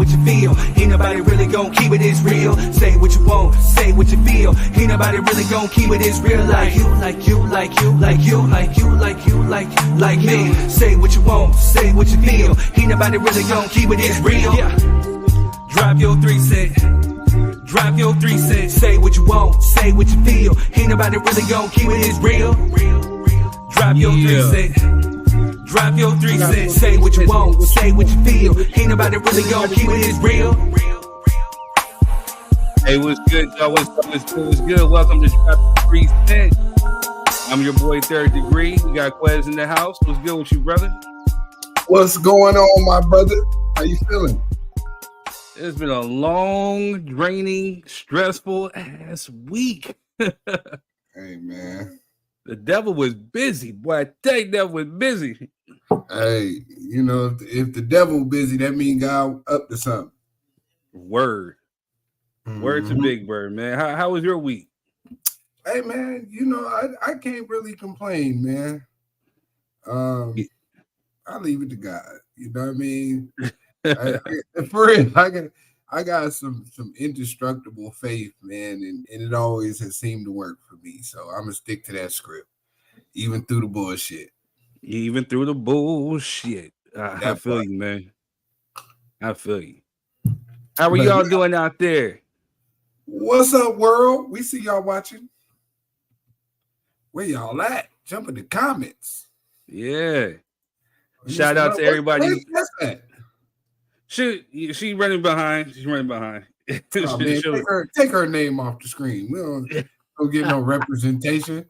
what you feel. Ain't nobody really gon' keep it as real. Say what you want, say what you feel. Ain't nobody really gon' keep it as real. Like you, like you, like you, like you, like you, like you, like me. Say what you want, say what you feel. Ain't nobody really gon' keep it as real. Yeah. Drop your 3 cents. Drop your 3 cents. Say what you want, say what you feel. Ain't nobody really gon' keep it as real. Drop your 3 cents. Drop your 3 cents. Say what you want, say what you feel. Ain't nobody really gon' keep it as real. Hey, what's good, y'all? What's good? Welcome to Drop 3 Cents. I'm your boy, Third Degree. We got Quez in the house. What's good with you, brother? What's going on, my brother? How you feeling? It's been a long, draining, stressful ass week. Hey, man. The devil was busy. Boy, I tell you, the devil was busy. Hey, you know, if the devil busy, that means God up to something. Word. Word to Big Bird, man. How was your week? Hey, man, you know, I can't really complain, man. I leave it to God. You know what I mean? For real, I got some indestructible faith, man, and it always has seemed to work for me. So I'm gonna stick to that script, even through the bullshit. Even through the bullshit. I feel you, man. I feel you. How are y'all doing out there? What's up, world? We see y'all watching. Where y'all at? Jump in the comments. Yeah. Shout out to everybody. She running behind. She's running behind. Oh, man, take her name off the screen. We don't get no representation.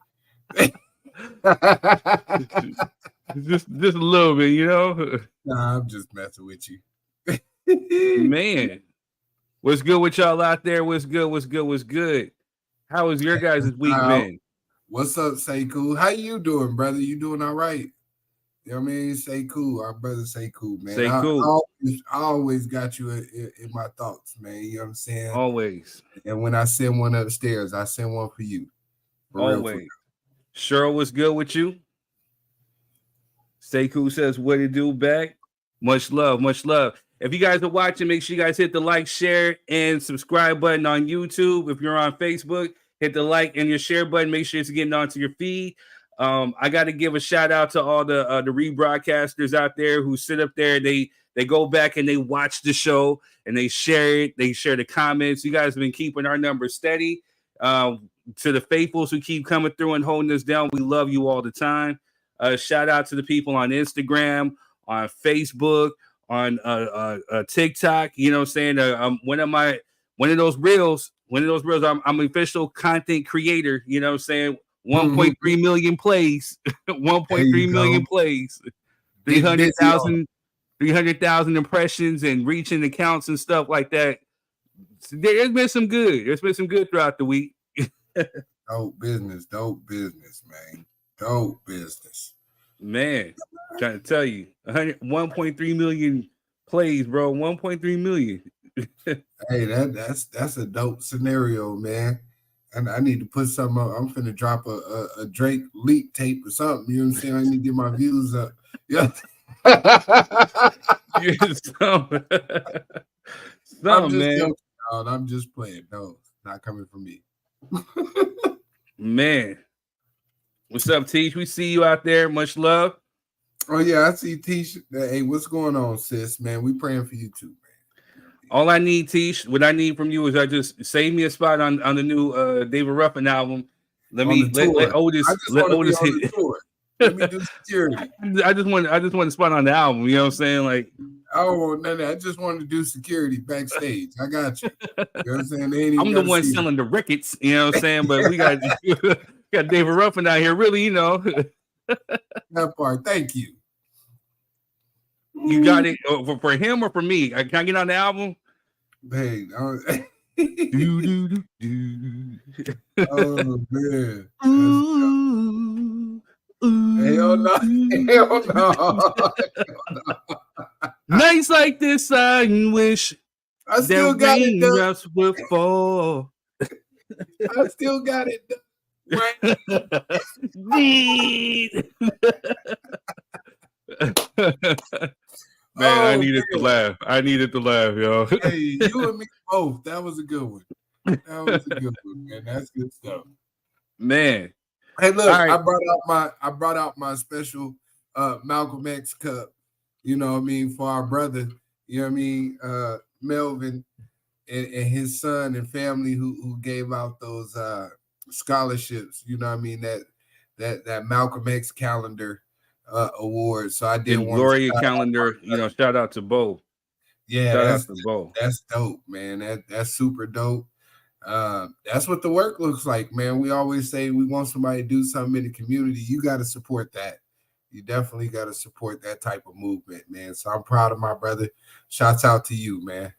just a little bit, you know. Nah, I'm just messing with you. Man, what's good with y'all out there? What's good? How was your guys' week been? What's up, Say Cool? How you doing, brother? You doing all right? You know what I mean? Say Cool. Our brother Say Cool, man. Say Cool. I always got you in my thoughts, man. You know what I'm saying? Always. And when I send one upstairs, I send one for you. Always. Cheryl, what's good with you? Say Cool says, what it do back? Much love, much love. If you guys are watching, make sure you guys hit the like, share, and subscribe button on YouTube. If you're on Facebook, hit the like and your share button. Make sure it's getting onto your feed. I got to give a shout out to all the rebroadcasters out there who sit up there. They go back and they watch the show and they share it. They share the comments. You guys have been keeping our numbers steady. To the faithfuls who keep coming through and holding us down, we love you all the time. Shout out to the people on Instagram, on Facebook, on TikTok. You know what I'm saying? One of those reels. I'm an official content creator. You know what I'm saying? 1.3 million plays, 1.3 million plays, 300,000 impressions and reaching accounts and stuff like that. So there's been some good throughout the week. Dope business, man. Dope business. Man, trying to tell you, 1.3 million plays, bro. 1.3 million. Hey, that's a dope scenario, man. And I need to put something up. I'm finna drop a Drake leak tape or something. You know what I'm saying? I need to get my views up. Yeah. I'm just playing. No, not coming from me. Man. What's up, Teach? We see you out there. Much love. Oh, yeah, I see Teach. Hey, what's going on, sis, man? We praying for you too, man. All I need, Tish, what I need from you is I just save me a spot on the new David Ruffin album. Let Otis hit. Let me do security. I just want a spot on the album. You know what I'm saying? Like, I don't want none of that. I just wanted to do security backstage. I got you. You know what I'm saying? I'm the one selling the records. You know what I'm saying? But we got David Ruffin out here. Really, you know. That part. Thank you. You got it for him or for me? Can I get on the album? Hey, oh man. Hell no. Nights like this, I wish I still got it done. Would fall. I still got it done. Right. Man, I needed to laugh. I needed to laugh, yo. Hey, you and me both. That was a good one. That was a good one, man. That's good stuff. Man. Hey, look, All right. I brought out my special Malcolm X cup, you know what I mean, for our brother, you know what I mean, Melvin and his son and family who gave out those scholarships, you know what I mean, that Malcolm X calendar award. So I did And want Gloria Calendar, you know, shout out to Bo. Yeah, shout out to Bo. That's dope, man. That's super dope. That's what the work looks like, man. We always say we want somebody to do something in the community. You got to support that. You definitely got to support that type of movement, man. So I'm proud of my brother. Shouts out to you, man.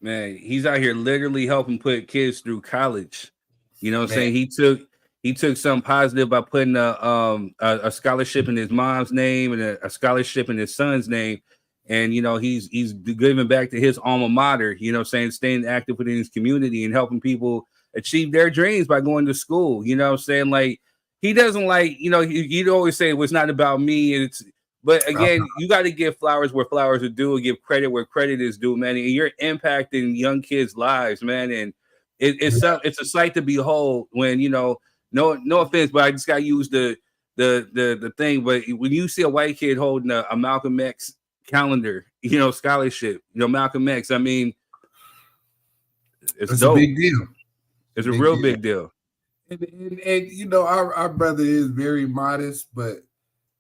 Man, he's out here literally helping put kids through college. You know what I'm saying? He took something positive by putting a scholarship in his mom's name and a scholarship in his son's name. And, you know, he's giving back to his alma mater, you know what I'm saying, staying active within his community and helping people achieve their dreams by going to school. You know what I'm saying? Like, he doesn't like, you know, he'd always say, well, it's not about me. But again, you got to give flowers where flowers are due and give credit where credit is due, man. And you're impacting young kids' lives, man. And it's a sight to behold when, you know, no offense, but I just got to use the thing. But when you see a white kid holding a Malcolm X calendar, you know, scholarship, you know, Malcolm X, I mean, it's dope. A big deal. It's a real big deal. And you know, our brother is very modest, but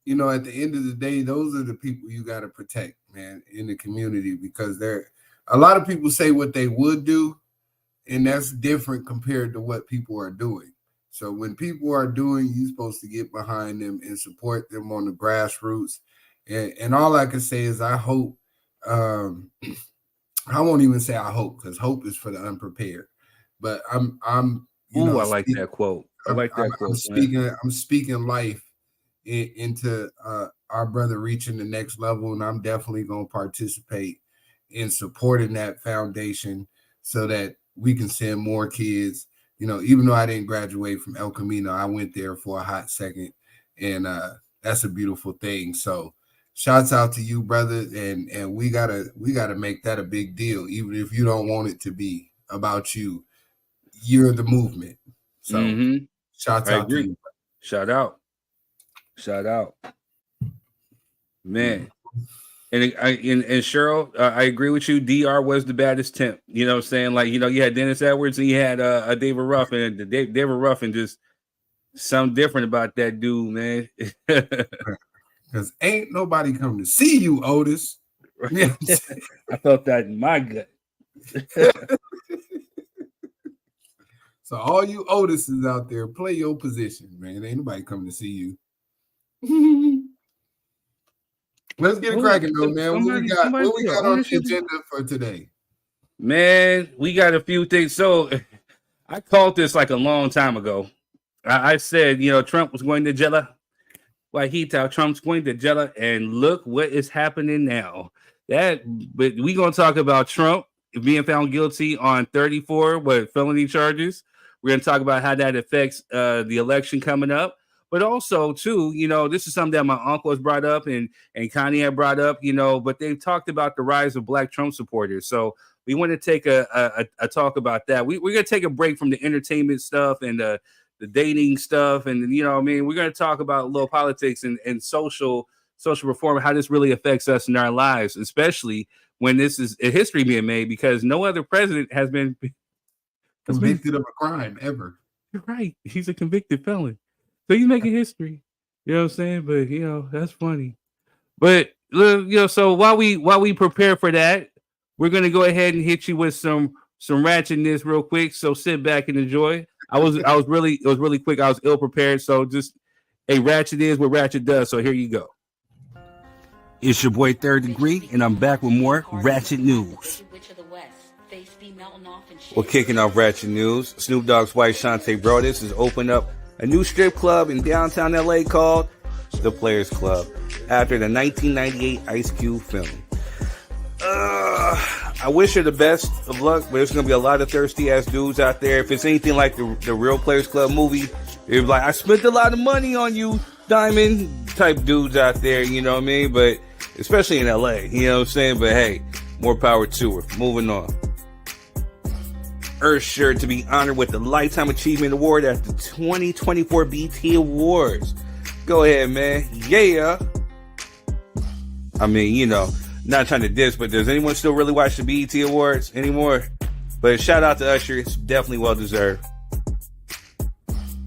you know, at the end of the day, those are the people you got to protect, man, in the community, because a lot of people say what they would do, and that's different compared to what people are doing. So when people are doing, you're supposed to get behind them and support them on the grassroots. And all I can say is I hope, I won't even say I hope, because hope is for the unprepared. But I'm you know, I like that quote. I like that quote. I'm speaking life into our brother reaching the next level, and I'm definitely going to participate in supporting that foundation so that we can send more kids. You know, even though I didn't graduate from El Camino, I went there for a hot second, and that's a beautiful thing. So shouts out to you, brother, and we gotta make that a big deal, even if you don't want it to be about you. You're the movement. So shouts out to you. Shout out, man. And Cheryl, I agree with you. DR was the baddest temp. You know what I'm saying? Like, you know, you had Dennis Edwards and you had David Ruffin, and David Ruffin, just something different about that dude, man. Because ain't nobody come to see you, Otis. I felt that in my gut. So all you Otises out there, play your position, man. Ain't nobody coming to see you. Let's get it cracking, though, man. What we got on the agenda for today? Man, we got a few things. So I called this like a long time ago. I said, you know, Trump was going to jail. Trump's going to jail, and look what is happening now. But we're going to talk about Trump being found guilty on 34 felony charges. We're going to talk about how that affects the election coming up. But also, too, you know, this is something that my uncle has brought up and Connie had brought up, you know, but they've talked about the rise of Black Trump supporters. So we want to take a talk about that. We're going to take a break from the entertainment stuff and the dating stuff. And, you know what I mean? We're going to talk about a little politics and social reform, how this really affects us in our lives, especially when this is a history being made, because no other president has been convicted of a crime ever. You're right. He's a convicted felon. So he's making history. You know what I'm saying? But, you know, that's funny. But, you know, so while we prepare for that, we're going to go ahead and hit you with some ratchetness real quick. So sit back and enjoy. It was really quick. I was ill prepared. So just ratchet is what ratchet does. So here you go. It's your boy Third Degree, and I'm back with more ratchet news. We're kicking off ratchet news. Snoop Dogg's wife Shantae Brodus has opened up a new strip club in downtown LA called The Players Club after the 1998 Ice Cube film. I wish her the best of luck, but there's going to be a lot of thirsty ass dudes out there. If it's anything like the real Players Club movie, it's like, I spent a lot of money on you, Diamond type dudes out there, you know what I mean? But especially in LA. You know what I'm saying? But hey, more power to her. Moving on. Usher to be honored with the Lifetime Achievement Award at the 2024 BET Awards. Go ahead, man. Yeah. I mean, you know, not trying to diss, but does anyone still really watch the BET Awards anymore? But shout out to Usher. It's definitely well deserved.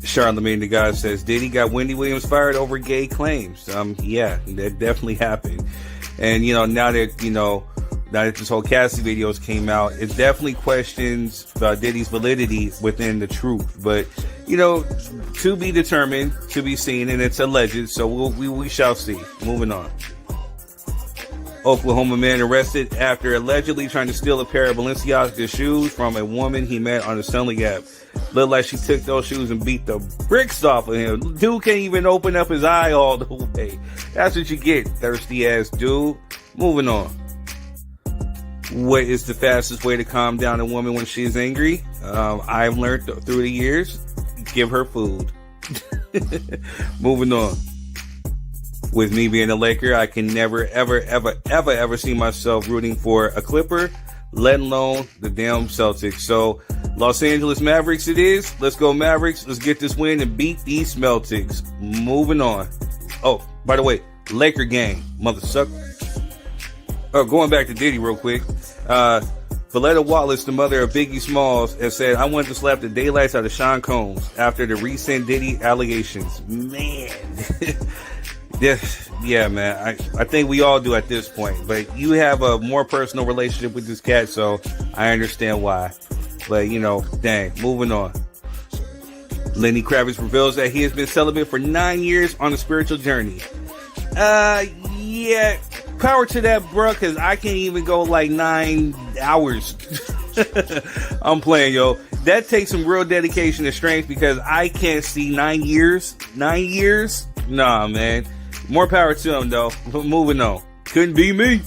Charlamagne the God says Diddy got Wendy Williams fired over gay claims. Yeah, that definitely happened. And, you know, now that this whole Cassie videos came out, it definitely questions Diddy's validity within the truth. But, you know, to be determined, to be seen, and it's alleged, so we shall see. Moving on. Oklahoma man arrested after allegedly trying to steal a pair of Balenciaga shoes from a woman he met on the Selling app. Looked like she took those shoes and beat the bricks off of him. Dude can't even open up his eye all the way. That's what you get, thirsty ass dude. Moving on. What is the fastest way to calm down a woman when she's angry? I've learned through the years, give her food. Moving on. With me being a Laker, I can never, ever see myself rooting for a Clipper, let alone the damn Celtics. So, Los Angeles Mavericks it is. Let's go Mavericks. Let's get this win and beat these Celtics. Moving on. Oh, by the way, Laker gang, mother suck. Oh, going back to Diddy real quick. Valletta Wallace, the mother of Biggie Smalls, has said, I wanted to slap the daylights out of Sean Combs after the recent Diddy allegations. Man. Yeah, man. I think we all do at this point. But you have a more personal relationship with this cat, so I understand why. But, you know, dang. Moving on. Lenny Kravitz reveals that he has been celibate for 9 years on a spiritual journey. Yeah. Power to that, bro, because I can't even go like 9 hours. I'm playing, yo. That takes some real dedication and strength because I can't see 9 years. 9 years? Nah, man. More power to him, though. But moving on. Couldn't be me.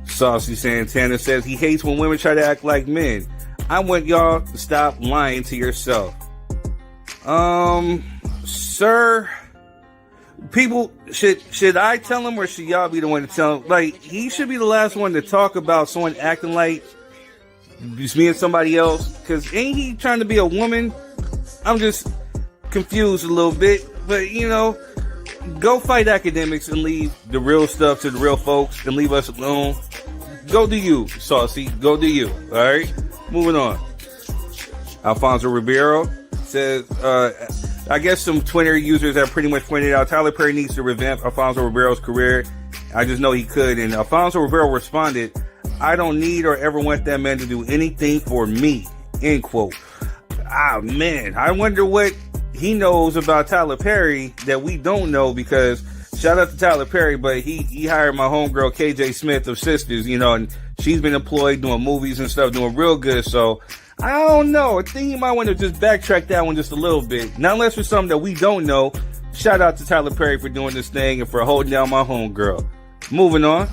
Saucy Santana says he hates when women try to act like men. I want y'all to stop lying to yourself. Sir, people, should I tell him or should y'all be the one to tell him? Like, he should be the last one to talk about someone acting like just being somebody else. Because ain't he trying to be a woman? I'm just confused a little bit. But, you know, go fight academics and leave the real stuff to the real folks and leave us alone. Go do you, Saucy. Go do you. All right? Moving on. Alfonso Ribeiro says, I guess some Twitter users have pretty much pointed out Tyler Perry needs to revamp Alfonso Ribeiro's career. I just know he could. And Alfonso Ribeiro responded, I don't need or ever want that man to do anything for me. End quote. Ah, man. I wonder what he knows about Tyler Perry that we don't know, because shout out to Tyler Perry, but he hired my homegirl KJ Smith of Sisters, you know, and she's been employed doing movies and stuff, doing real good. So I don't know. I think he might want to just backtrack that one just a little bit. Not unless for something that we don't know. Shout out to Tyler Perry for doing this thing and for holding down my homegirl. Moving on.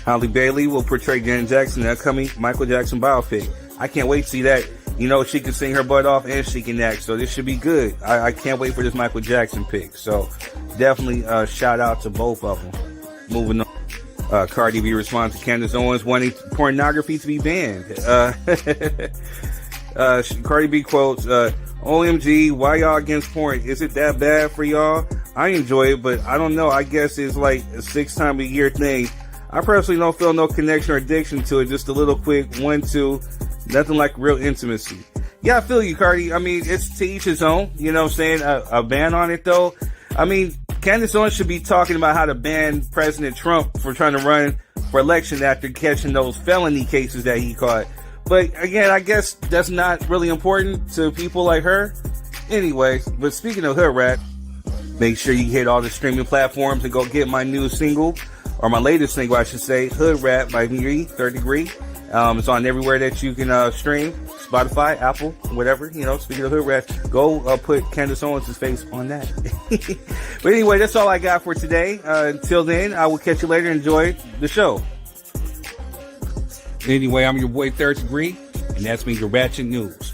Halle Bailey will portray Janet Jackson in the upcoming Michael Jackson biopic. I can't wait to see that. You know, she can sing her butt off and she can act, so this should be good. I can't wait for this Michael Jackson pick. So definitely shout out to both of them. Moving on. Cardi B responds to Candace Owens wanting pornography to be banned. Cardi B quotes, OMG, why y'all against porn? Is it that bad for y'all? I enjoy it, but I don't know. I guess it's like a 6 times a year thing. I personally don't feel no connection or addiction to it. Just a little quick 1-2. Nothing like real intimacy. Yeah, I feel you, Cardi. I mean, it's to each his own. You know what I'm saying? A ban on it, though. I mean, Candace Owens should be talking about how to ban President Trump for trying to run for election after catching those felony cases that he caught. But again, I guess that's not really important to people like her. Anyways, but speaking of hood rap, make sure you hit all the streaming platforms and go get my new single, or my latest single, I should say, Hood Rap by me, Third Degree. It's on everywhere that you can stream, Spotify, Apple, whatever. You know, speaking of hood rap, go put Candace Owens' face on that. But anyway, that's all I got for today. Until then, I will catch you later. Enjoy the show. Anyway, I'm your boy Third Degree, and that's me, your Ratchet News.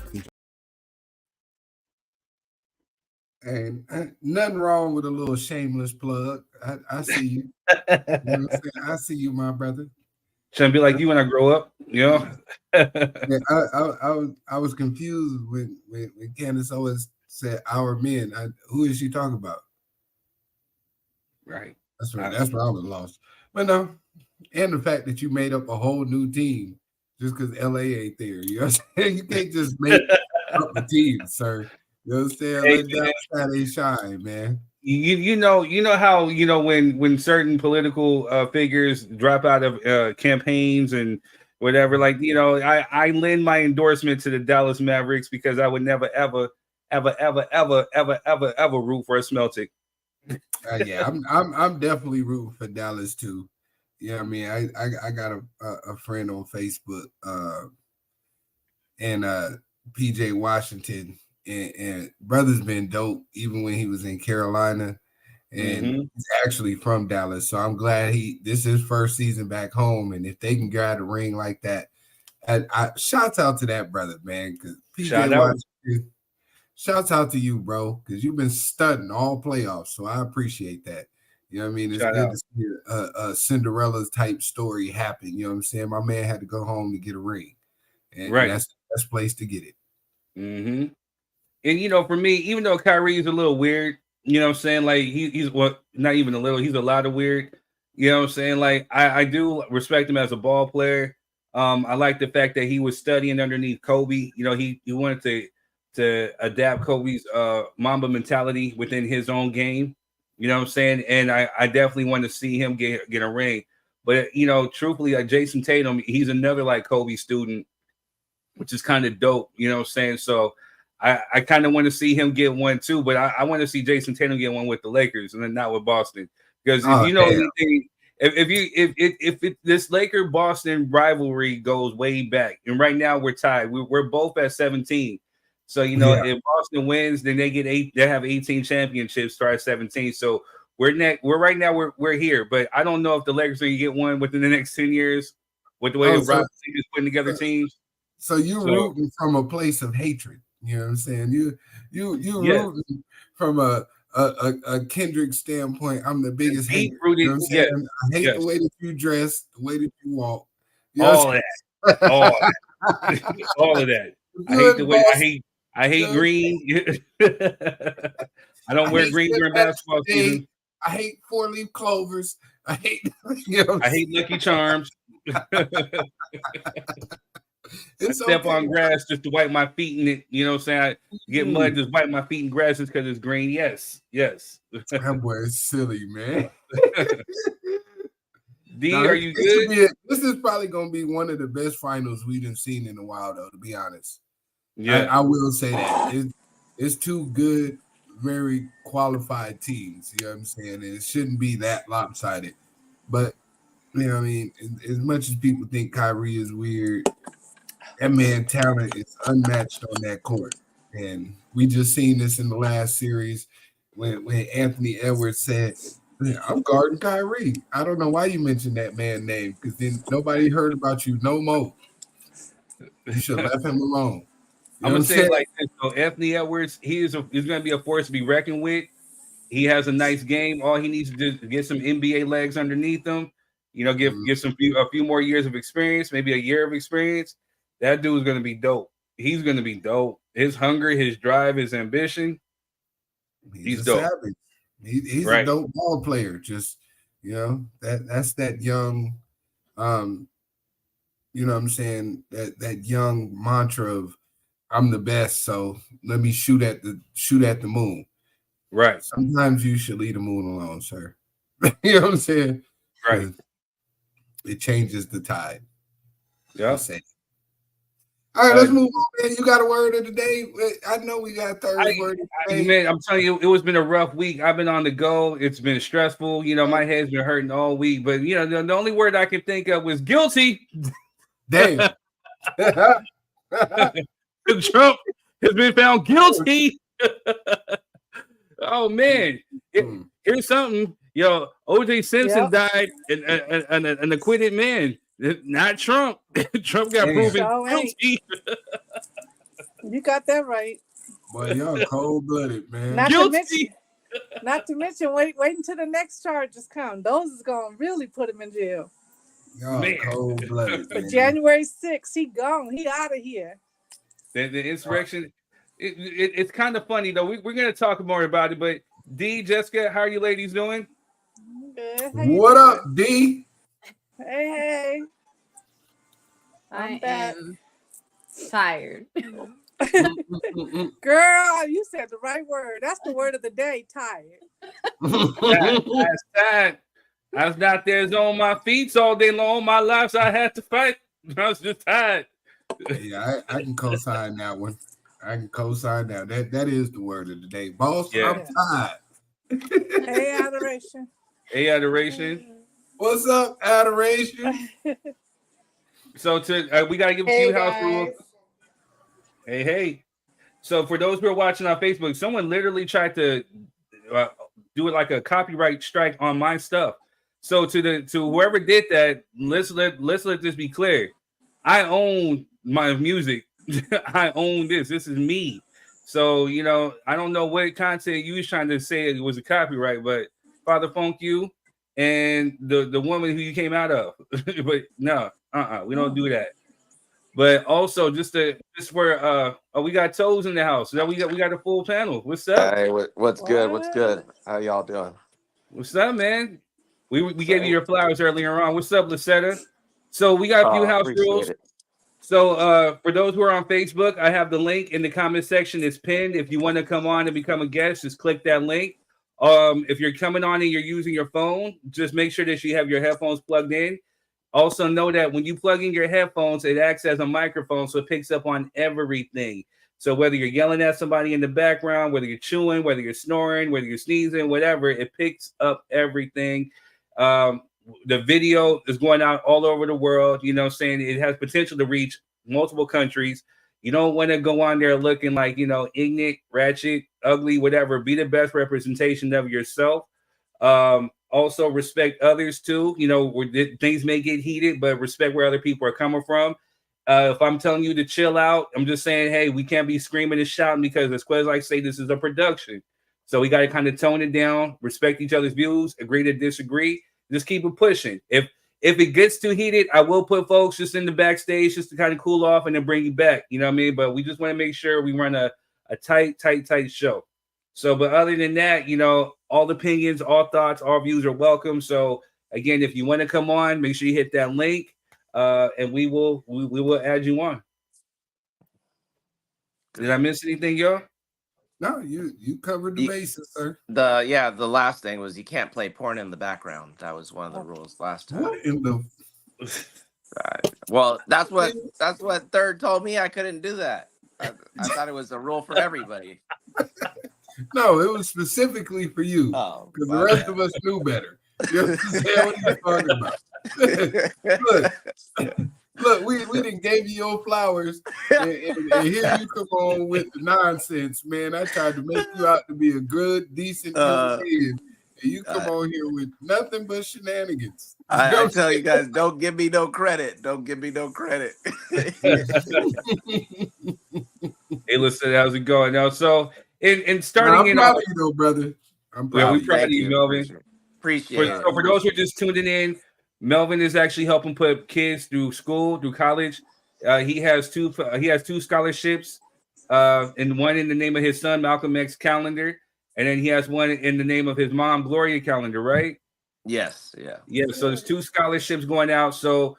And nothing wrong with a little shameless plug. I see you. You know what I'm saying? I see you, my brother. Trying to be like you when I grow up, you know. Yeah, I was confused when Candace always said our men. Who is she talking about? Right. That's where I was lost. But no, and the fact that you made up a whole new team just because LA ain't there. You know what I'm saying? You can't just make up a team, sir. You know what I'm saying? Hey, Let Dallas Saturday shine, man. you know how when certain political figures drop out of campaigns and whatever, like I lend my endorsement to the Dallas Mavericks because I would never ever root for a Celtic. Yeah, I'm definitely rooting for Dallas too. Yeah, I mean, I got a friend on Facebook, and PJ Washington, and brother's been dope even when he was in Carolina, and he's actually from Dallas. So I'm glad this is his first season back home, and if they can grab a ring like that, I shouts out to that brother, man, because PJ Washington. Shouts out to you, bro, because you've been stunting all playoffs. So I appreciate that. You know what I mean? It's good to see a Cinderella type story happen. You know what I'm saying? My man had to go home to get a ring. And that's the best place to get it. Mm-hmm. And for me, even though Kyrie is a little weird, you know what I'm saying? Like he's not even a little, he's a lot of weird. You know what I'm saying? Like I do respect him as a ball player. I like the fact that he was studying underneath Kobe. He wanted to adapt Kobe's Mamba mentality within his own game. You know what I'm saying? And I definitely want to see him get a ring. But truthfully, like Jason Tatum, he's another like Kobe student, which is kind of dope. You know what I'm saying? So I kind of want to see him get one too, but I want to see Jason Tatum get one with the Lakers and then not with Boston. Because anything, if this Laker Boston rivalry goes way back, and right now we're tied. We're both at 17. So if Boston wins, then they get 8. They have 18 championships, start at 17. So we're right now we're here, but I don't know if the Lakers are gonna get one within the next 10 years with the way Rob is putting together teams. So you're rooting from a place of hatred. You know what I'm saying? You rooting from a Kendrick standpoint. I'm the biggest hater. You know what I'm saying? I hate the way that you dress, the way that you walk. You know all of that. I hate the way I hate green. I don't wear green during basketball season. I hate 4-leaf clovers. I hate I hate Lucky Charms. I step on grass just to wipe my feet in it. You know what I'm saying? I get mud, just wipe my feet in grass just because it's green. Yes. That boy is silly, man. D, are you good? This is probably going to be one of the best finals we've seen in a while, though, to be honest. Yeah. I will say that. It's two good, very qualified teams. You know what I'm saying? And it shouldn't be that lopsided. But, you know what I mean? As much as people think Kyrie is weird, that man talent is unmatched on that court. And we just seen this in the last series when Anthony Edwards said, I'm guarding Kyrie. I don't know why you mentioned that man's name because then nobody heard about you no more. You should have left him alone. I'm going to say it like this. So Anthony Edwards, he's going to be a force to be reckoned with. He has a nice game. All he needs to do is get some NBA legs underneath him. Get a few more years of experience, maybe a year of experience. That dude's going to be dope. He's going to be dope. His hunger, his drive, his ambition. He's dope. Savage. He's a dope ball player. Just, that's that young, you know what I'm saying? That young mantra of I'm the best, so let me shoot at the moon. Right. Sometimes you should leave the moon alone, sir. You know what I'm saying? Right. It changes the tide. Yeah. All right, let's move on, man. You got a word of the day? I know we got a third word of the day. Man, I'm telling you, it was been a rough week. I've been on the go. It's been stressful. My head's been hurting all week. But, the only word I can think of was guilty. Damn. Trump has been found guilty. Oh, man. Here's something. O.J. Simpson died an acquitted man. Not Trump. Trump got proven guilty. You got that right. Boy, y'all cold-blooded, man. Not to mention, wait until the next charges come. Those is gonna really put him in jail. Y'all cold-blooded. But January 6th, he gone. He out of here. The insurrection. It's kind of funny though. We're gonna talk more about it. But D, Jessica, how are you ladies doing? Good. What up, D? Hey. I am tired. Girl, you said the right word. That's the word of the day, tired. That's tired. I was not there on my feet all day long. My life, so I had to fight. I was just tired. Yeah, I can co-sign that one. I can co-sign that. That is the word of the day. Boss, I'm tired. Hey, Adoration. Hey, Adoration. What's up, Adoration? So we got to give a few house rules. Hey. So for those who are watching on Facebook, someone literally tried to do it like a copyright strike on my stuff. So to whoever did that, let's let this be clear. I own my music. I own this. This is me. So, I don't know what content you was trying to say it was a copyright, but Father Funk you and the woman who you came out of. But no, we don't do that. But also just for we got Toes in the house. So we got a full panel. What's up? Hey, what's good? What's good? How y'all doing? What's up, man? We gave you your flowers earlier on. What's up, Lucetta? So we got a few house rules. So for those who are on Facebook, I have the link in the comment section. It's pinned. If you want to come on and become a guest, just click that link. If you're coming on and you're using your phone, just make sure that you have your headphones plugged in. Also know that when you plug in your headphones, it acts as a microphone, so it picks up on everything. So whether you're yelling at somebody in the background, whether you're chewing, whether you're snoring, whether you're sneezing, whatever, it picks up everything. The video is going out all over the world, saying it has potential to reach multiple countries. You don't want to go on there looking like, ignorant, ratchet, ugly, whatever. Be the best representation of yourself. Also respect others too. Things may get heated, but respect where other people are coming from. If I'm telling you to chill out, I'm just saying, hey, we can't be screaming and shouting because as Quez like say, this is a production. So we got to kind of tone it down, respect each other's views, agree to disagree. Just keep it pushing. If it gets too heated, I will put folks just in the backstage just to kind of cool off and then bring you back. You know what I mean? But we just want to make sure we run a tight show. So, but other than that, all opinions, all thoughts, all views are welcome. So again, if you want to come on, make sure you hit that link, and we will add you on. Did I miss anything, y'all? No, you covered the bases, sir. The last thing was you can't play porn in the background. That was one of the rules last time. What in the? Right. Well, that's what Third told me. I couldn't do that. I thought it was a rule for everybody. No, it was specifically for you. Oh, because the rest of us knew better. You understand what you're talking about? Look, we didn't gave you your flowers, and here you come on with the nonsense, man. I tried to make you out to be a good, decent young kid, and you come on here with nothing but shenanigans. I tell you guys, don't give me no credit. Don't give me no credit. Hey, listen, how's it going now? So, in starting, I'm proud of you, though, brother. I'm proud. Yeah, we're proud of you, Melvin. Appreciate it. So, for those who are just tuning in, Melvin is actually helping put kids through school, through college. He has two scholarships, and one in the name of his son, Malcolm X Calendar, and then he has one in the name of his mom, Gloria Calendar, right? Yes, yeah. So there's two scholarships going out. So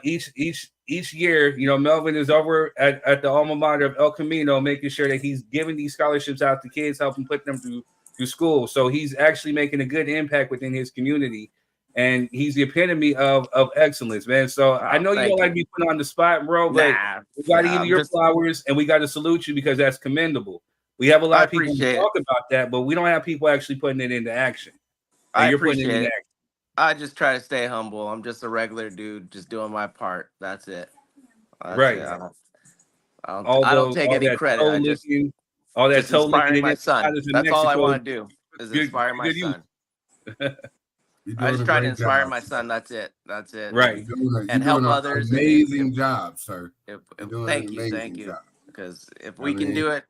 each year, Melvin is over at the alma mater of El Camino, making sure that he's giving these scholarships out to kids, helping put them through school. So he's actually making a good impact within his community. And he's the epitome of excellence, man. So I know you don't like to be put on the spot, bro, but we got to give you your flowers and we got to salute you because that's commendable. We have a lot of people who talk about that, but we don't have people actually putting it into action. And you're putting it into action. I just try to stay humble. I'm just a regular dude, just doing my part. That's it. Right. I don't take any credit. I just all that inspiring my son. That's all I want to do is inspire my son. I just try to inspire my son. That's it. Right. And help others. Amazing job, sir. Thank you. because if I we can mean, do it,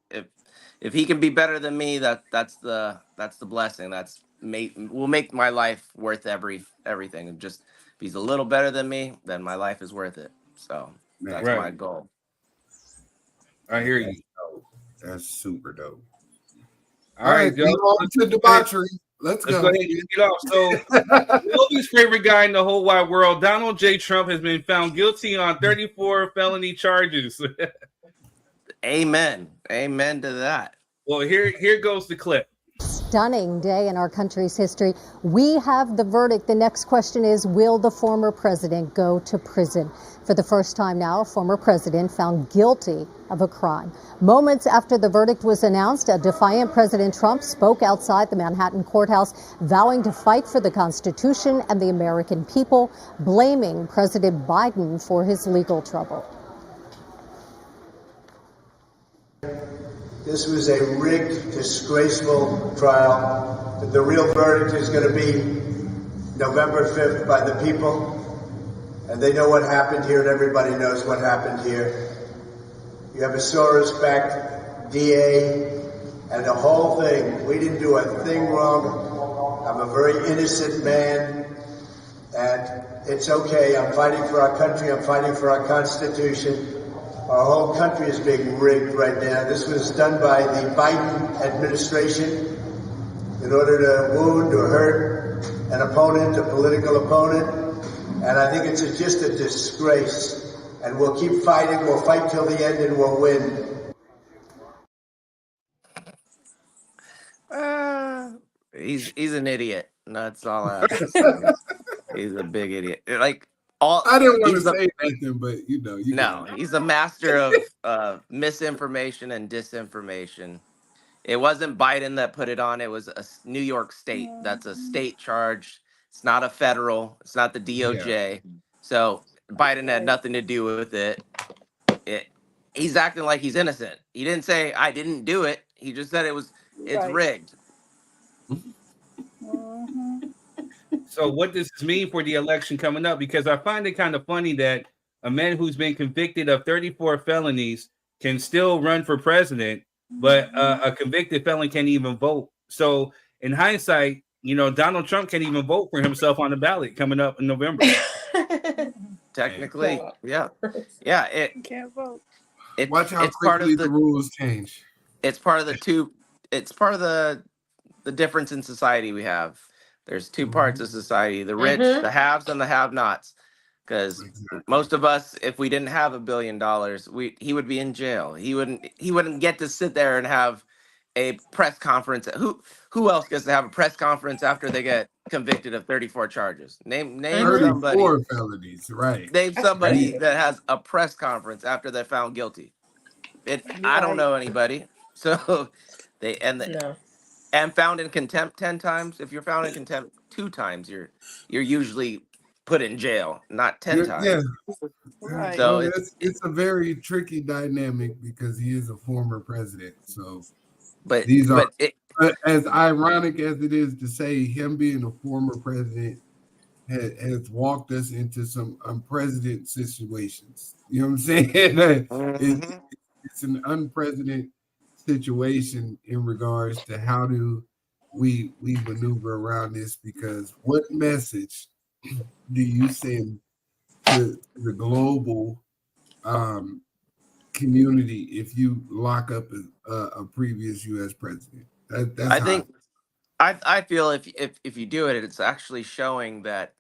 if he can be better than me, that's the blessing. Will make my life worth everything. And just if he's a little better than me, then my life is worth it. So man, that's my Right. goal. I hear that's you. dope. That's super dope. All right, Joe. we on to debauchery. Let's Let's go. go ahead and kick it off. So, Willie's favorite guy in the whole wide world, Donald J. Trump, has been found guilty on 34 felony charges. Amen. Amen to that. Well, here goes the clip. Stunning day in our country's history. We have the verdict. The next question is, will the former president go to prison? For the first time now, a former president found guilty of a crime. Moments after the verdict was announced, a defiant President Trump spoke outside the Manhattan courthouse, vowing to fight for the Constitution and the American people, blaming President Biden for his legal trouble. This was a rigged, disgraceful trial. The real verdict is going to be November 5th by the people. And they know what happened here, and everybody knows what happened here. You have a Soros-backed DA and the whole thing. We didn't do a thing wrong. I'm a very innocent man. And it's okay. I'm fighting for our country. I'm fighting for our Constitution. Our whole country is being rigged right now. This was done by the Biden administration in order to wound or hurt an opponent, a political opponent. And I think it's just a disgrace. And we'll keep fighting. We'll fight till the end and we'll win. He's an idiot. That's all I have to say. He's a big idiot. I didn't want to say nothing, but he's a master of misinformation and disinformation. It wasn't Biden that put it on. It was a New York State. That's a state charge. It's not a federal. It's not the DOJ. Yeah. So Biden had nothing to do with it. He's acting like he's innocent. He didn't say I didn't do it. He just said it's rigged. So what does this mean for the election coming up? Because I find it kind of funny that a man who's been convicted of 34 felonies can still run for president, but a convicted felon can't even vote. So in hindsight, Donald Trump can't even vote for himself on the ballot coming up in November. Technically, yeah. It can't vote. Watch how quickly the rules change. It's part of the difference in society we have. There's two parts of society: the rich, the haves, and the have-nots. Because most of us, if we didn't have $1 billion, he would be in jail. He wouldn't get to sit there and have a press conference. Who else gets to have a press conference after they get convicted of 34 charges? Name 34 felonies, right? Name somebody that has a press conference after they're found guilty. I don't know anybody. So and found in contempt 10 times. If you're found in contempt 2 times, you're usually put in jail, not 10 times. Yeah. Right. So it's a very tricky dynamic because he is a former president. So, but as ironic as it is to say, him being a former president has walked us into some unprecedented situations. You know what I'm saying? It's an unprecedented situation in regards to how do we maneuver around this, because what message do you send to the global community if you lock up a previous U.S. president? I feel if you do it, it's actually showing that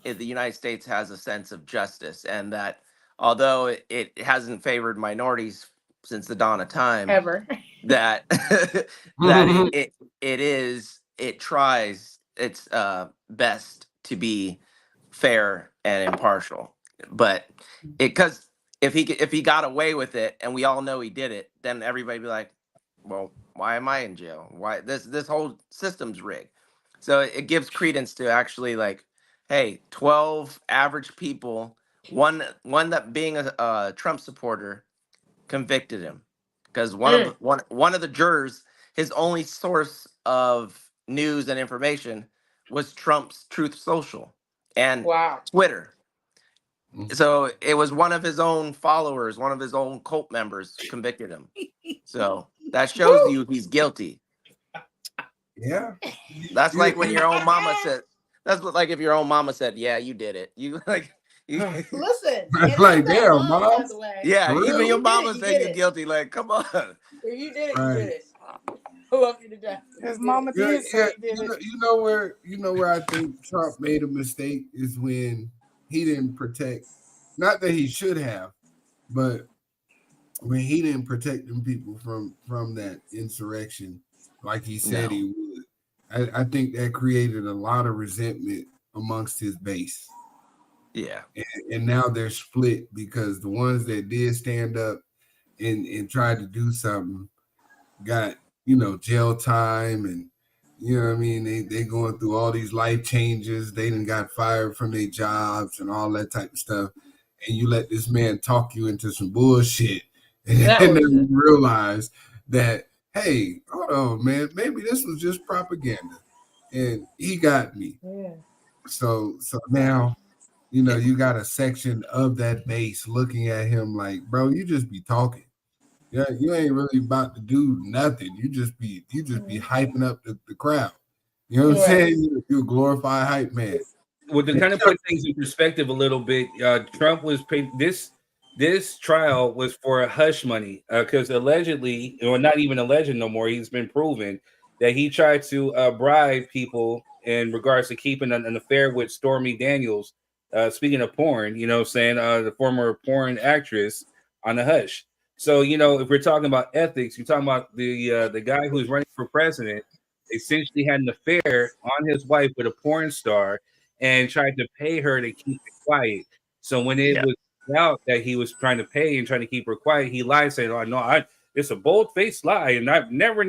the United States has a sense of justice, and that although it hasn't favored minorities since the dawn of time ever, that it tries its best to be fair and impartial. But because if he got away with it, and we all know he did it, then everybody be like, well, why am I in jail? Why this whole system's rigged? So it gives credence to actually hey, 12 average people, one that being a Trump supporter, convicted him because one of the jurors, his only source of news and information was Trump's Truth Social and Twitter. So it was one of his own followers, one of his own cult members convicted him. So that shows you he's guilty. Yeah. That's like when your own mama said. That's like if your own mama said, "Yeah, you did it." You like, Listen, like, damn, mom. yeah, For even real? your mama You said did you're it. guilty. Like, come on. If you did it, Right. you did it. I love you to death. His mama Yeah, did say he did you it. know where I think Trump made a mistake is when he didn't protect, not that he should have, but when he didn't protect them people from that insurrection like he said he would. I think that created a lot of resentment amongst his base. Yeah. And now they're split because the ones that did stand up and tried to do something got, jail time, and you know what I mean, they going through all these life changes. They done got fired from their jobs and all that type of stuff. And you let this man talk you into some bullshit, and then you realize that, hey, hold on, man, maybe this was just propaganda, and he got me. Yeah. So now, you got a section of that base looking at him like, bro, you just be talking. Yeah, you ain't really about to do nothing. You just be hyping up the crowd. You know what I'm saying? You're a glorified hype man. Well, to kind of put things in perspective a little bit, Trump was paid. This trial was for a hush money because allegedly, or not even alleged no more, he's been proven that he tried to bribe people in regards to keeping an affair with Stormy Daniels. Speaking of porn, the former porn actress on the hush. So, if we're talking about ethics, you're talking about the guy who's running for president essentially had an affair on his wife with a porn star and tried to pay her to keep it quiet. So when it was out that he was trying to pay and trying to keep her quiet, he lied, saying, "Oh no, it's a bold-faced lie, and I've never."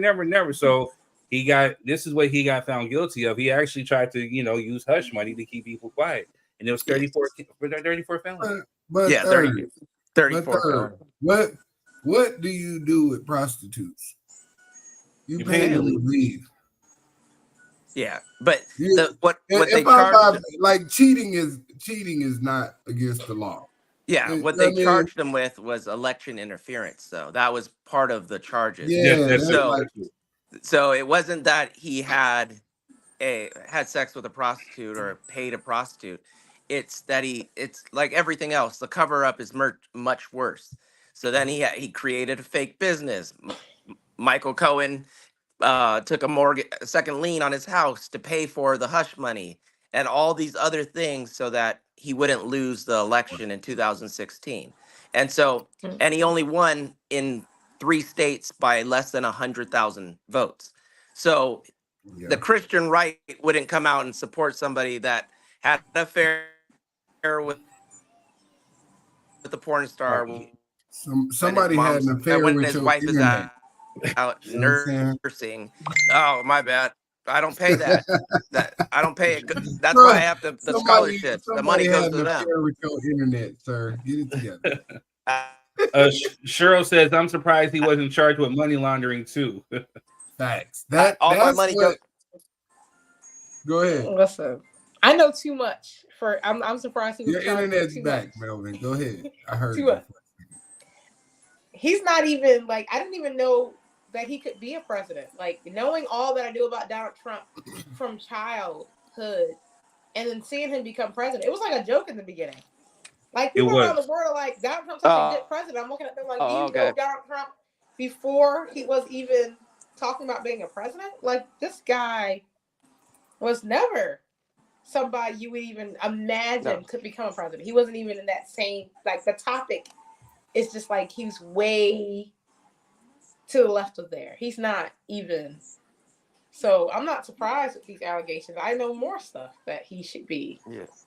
So this is what he got found guilty of. He actually tried to, use hush money to keep people quiet, and it was 34 felony. But yeah, 34. What do you do with prostitutes? You pay them to leave. Yeah, but what they charged, like cheating is not against the law. Yeah, what they charged him with was election interference. So that was part of the charges. Yeah, so it wasn't that he had sex with a prostitute or paid a prostitute. It's that it's like everything else. The cover up is much worse. So then he created a fake business. Michael Cohen took a second lien on his house to pay for the hush money and all these other things so that he wouldn't lose the election in 2016. And he only won in 3 states by less than 100,000 votes. So the Christian right wouldn't come out and support somebody that had an affair with the porn star. Somebody had an affair with his your wife internet. is out nursing. Oh, my bad. I don't pay that. I don't pay it. That's why I have the scholarships. The money goes to them. With your internet, sir. Get it together. Cheryl says, "I'm surprised he wasn't charged with money laundering too." Facts. All my money goes. Go ahead. Listen, I know too much for. I'm surprised he was. Your internet's back, Melvin. Go ahead. I heard you. He's not even like, I didn't even know that he could be a president. Like, knowing all that I knew about Donald Trump from childhood and then seeing him become president, it was like a joke in the beginning. Like, people around the world are like, Donald Trump's such a good president. I'm looking at them like, do you know Donald Trump before he was even talking about being a president? Like, this guy was never somebody you would even imagine could become a president. He wasn't even in that same, like, the topic. It's just like he's way to the left of there. He's not even. So I'm not surprised with these allegations. I know more stuff that he should be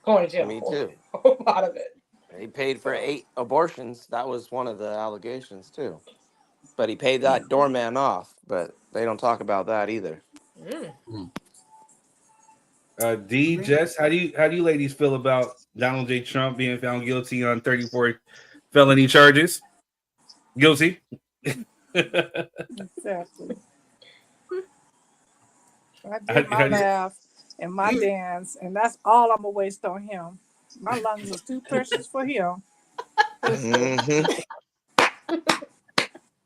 going to jail. Me too. A lot of it. He paid for 8 abortions. That was one of the allegations too. But he paid that doorman off. But they don't talk about that either. Jess, how do you ladies feel about Donald J. Trump being found guilty on 34 felony charges? Guilty. Exactly. I did my math and my dance, and that's all I'm gonna waste on him. My lungs is too precious for him. Mhm.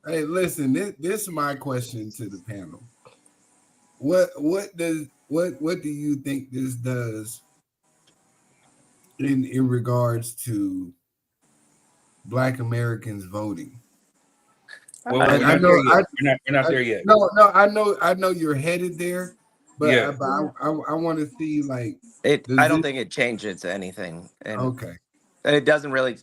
Hey, listen, this is my question to the panel. What do you think this does in regards to Black Americans voting? Well, I we're not know there yet. We're not there yet. No, I know you're headed there, but Yeah. I want to see like I don't think it changes anything, and okay. it doesn't really.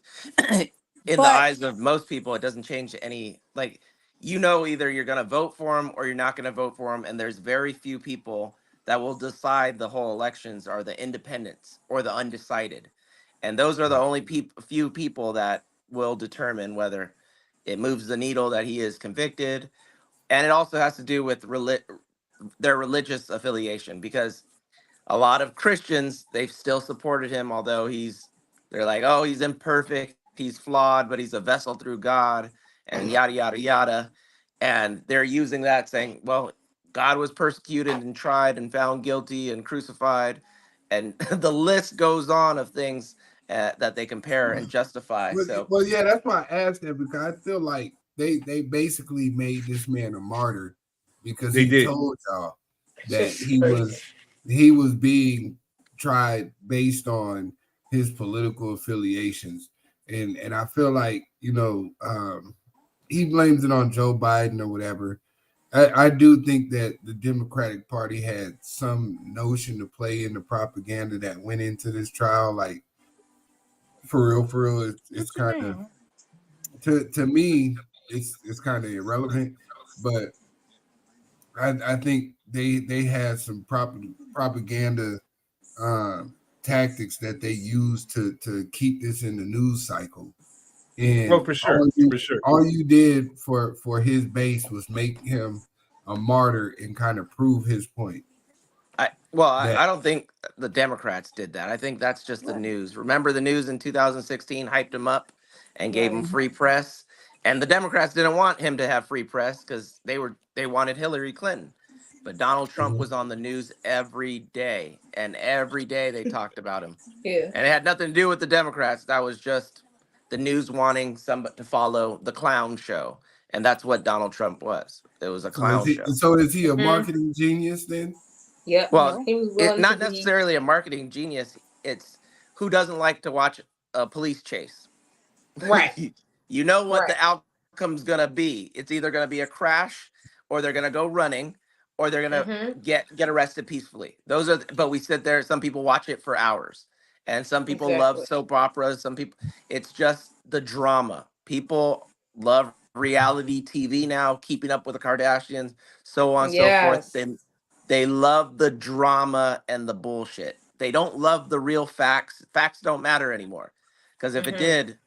In the But eyes of most people, it doesn't change any. Like, either you're going to vote for him or you're not going to vote for him, and there's very few people that will decide the whole elections are the independents or the undecided, and those are the only few people that will determine whether it moves the needle that he is convicted. And it also has to do with their religious affiliation, because a lot of Christians, they've still supported him, although they're like, oh, he's imperfect, he's flawed, but he's a vessel through God, and yada yada yada. And they're using that, saying, well, God was persecuted and tried and found guilty and crucified, and the list goes on of things that they compare and justify. So Well, yeah, that's why I asked that, because I feel like they basically made this man a martyr because They he did. told y'all that he was being tried based on his political affiliations, and I feel like he blames it on Joe Biden or whatever. I do think that the Democratic Party had some notion to play in the propaganda that went into this trial. Like, for real, it's kind of to me, it's kind of irrelevant. But I think they had some propaganda tactics that they used to keep this in the news cycle. And for sure. All you did for his base was make him a martyr and kind of prove his point. I don't think the Democrats did that. I think that's just the news. Remember, the news in 2016 hyped him up and gave him free press, and the Democrats didn't want him to have free press because they wanted Hillary Clinton. But Donald Trump was on the news every day, and every day they talked about him. Yeah. And it had nothing to do with the Democrats. That was just the news wanting somebody to follow the clown show. And that's what Donald Trump was. It was a clown show. So is he a marketing genius then? Yeah. Well, he was it's not necessarily a marketing genius. It's who doesn't like to watch a police chase. Right. You know what the outcome's going to be. It's either going to be a crash, or they're going to go running, or they're going to get arrested peacefully. But we sit there, some people watch it for hours. And some people love soap operas. Some people, it's just the drama. People love reality TV now, Keeping Up with the Kardashians, so on and so forth. They love the drama and the bullshit. They don't love the real facts. Facts don't matter anymore. Because if it did,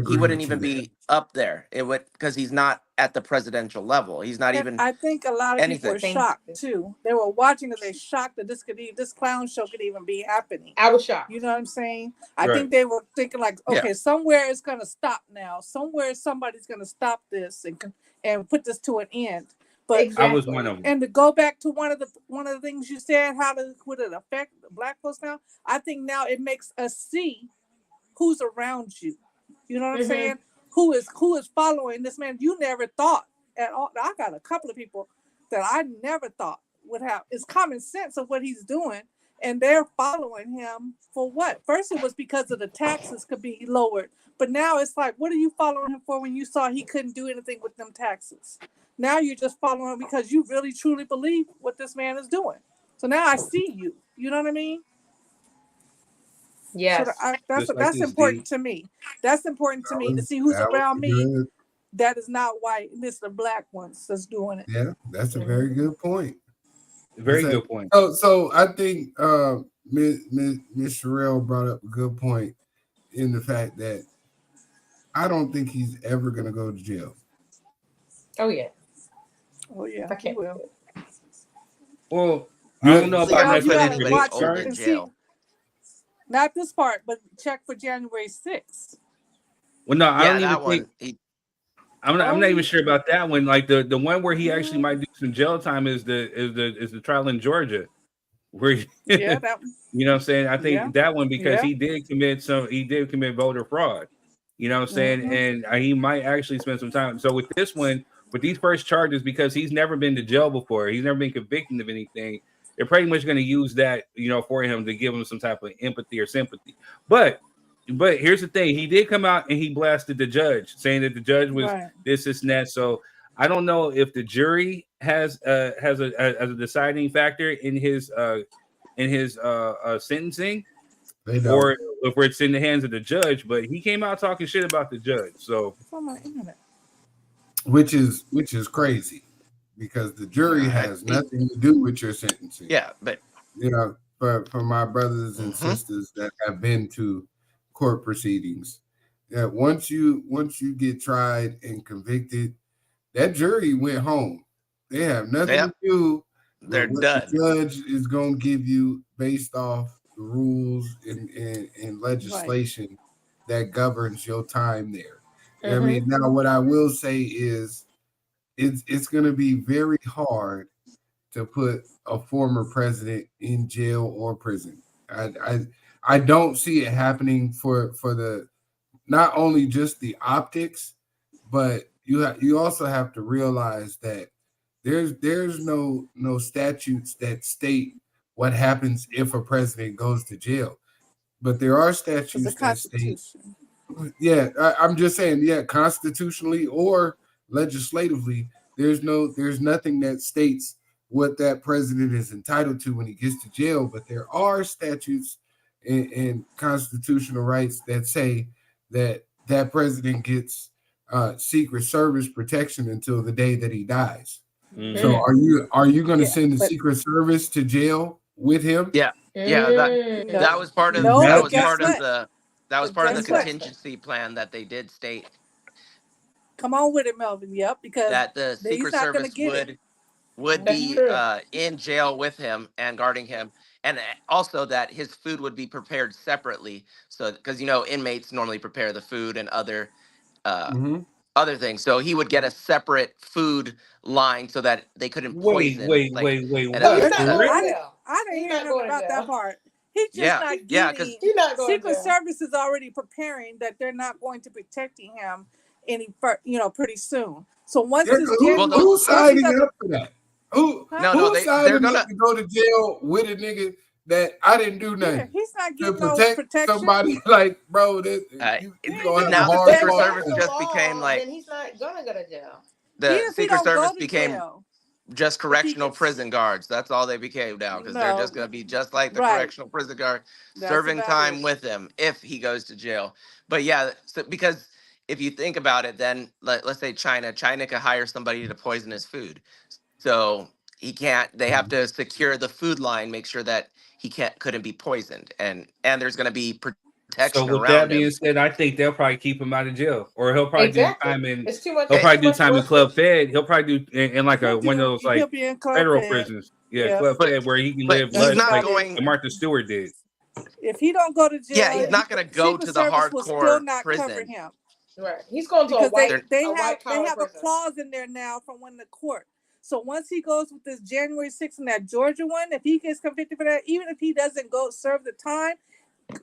he wouldn't even be up there. It would, because he's not at the presidential level. He's not even. I think a lot of people were shocked too. They were watching and they shocked that this clown show could even be happening. I was shocked. You know what I'm saying? I think they were thinking like, okay, somewhere it's gonna stop now. Somewhere somebody's gonna stop this and put this to an end. But I was one of them. And to go back to one of the things you said, would it affect Black folks now? I think now it makes us see who's around you. You know what I'm saying? Who is following this man? You never thought at all. I got a couple of people that I never thought would have. It's common sense of what he's doing, and they're following him for what? First, it was because of the taxes could be lowered, but now it's like, what are you following him for when you saw he couldn't do anything with them taxes? Now you're just following him because you really truly believe what this man is doing. So now I see you. You know what I mean? Yes. So that's important to me. That's important to me to see who's around me that is not white, and it's the Black ones that's doing it. Yeah, that's a very good point. Very good point. So I think Ms. Sherelle brought up a good point in the fact that I don't think he's ever going to go to jail. Oh yeah. I can't. Well, I don't know about that. Jail. Not this part, but check for January 6th. Well, no, I don't even think. I'm not even sure about that one. Like the one where he actually might do some jail time is the trial in Georgia. where Yeah, that you know what I'm saying? I think yeah, that one because yeah. he did commit voter fraud. You know what I'm saying? Mm-hmm. And he might actually spend some time. So with this one, with these first charges, because he's never been to jail before, he's never been convicted of anything. They're pretty much going to use that, for him to give him some type of empathy or sympathy. But here's the thing: he did come out and he blasted the judge, saying that the judge was Right. this and that. So I don't know if the jury has a deciding factor in his sentencing, They don't. or if it's in the hands of the judge. But he came out talking shit about the judge. So It's on my internet. Which is crazy because the jury has nothing to do with your sentencing. Yeah, but For my brothers and sisters that have been to court proceedings, that once you get tried and convicted, that jury went home. They have nothing to do with they're what done. the judge is going to give you based off the rules and legislation that governs your time there. I mean, now what I will say is it's going to be very hard to put a former president in jail or prison. I don't see it happening for the not only just the optics, but you also have to realize that there's no statutes that state what happens if a president goes to jail, but there are It's the statutes that state. Constitution. Yeah, I'm just saying, constitutionally or legislatively, there's nothing that states what that president is entitled to when he gets to jail, but there are statutes and constitutional rights that say that president gets Secret Service protection until the day that he dies. So are you going to send the Secret Service to jail with him? Yeah, that was part of No, that but was guess part what? of the that was part of the Guess what? contingency plan that they did state Come on with it, Melvin. Yep, because that the he's Secret not going to Service get it. would That's be true. in jail with him and guarding him, and also that his food would be prepared separately. So because inmates normally prepare the food and other other things, so he would get a separate food line so that they couldn't poison. wait. And He's not For going real? to jail. I didn't He's hear not nothing going to about jail. that part. He's just Yeah, not yeah, getting. He's not going to Secret jail. Service is already preparing that they're not going to be protecting him pretty soon. So once this Who's signing up for that? Who's signing up to go to jail with a nigga that I didn't do nothing? Yeah, he's not to getting no protect protection. somebody like, bro, you gonna have now a the hard Secret part. Service just became like then he's not gonna go to jail. the Even if he Secret don't go Service to became jail. just correctional gets- prison guards. That's all they became now because they're just No. going to be just like the Right. correctional prison guard, That's serving about time it. with him if he goes to jail. But yeah, because if you think about it, then let's say China could hire somebody to poison his food. So he can't. They have to secure the food line, make sure that he couldn't be poisoned, and there's going to be protection So with around that him. being said, I think they'll probably keep him out of jail, or he'll probably do time in. It's too much. He'll probably too do much time in work. Club Fed. He'll probably do in like He'll one of those he'll like be in Club federal Fed. prisons. Yeah, Yeah. Club But- Fed where he can but live he's less not like going- Martha Stewart did. If he don't go to jail, Yeah, he's not going to go Secret to the Service will still hardcore not cover prison. him. Right. He's going to Because a white. they a have white-collar a prison. clause in there now from when the court. So once he goes with this January 6th and that Georgia one, if he gets convicted for that, even if he doesn't go serve the time,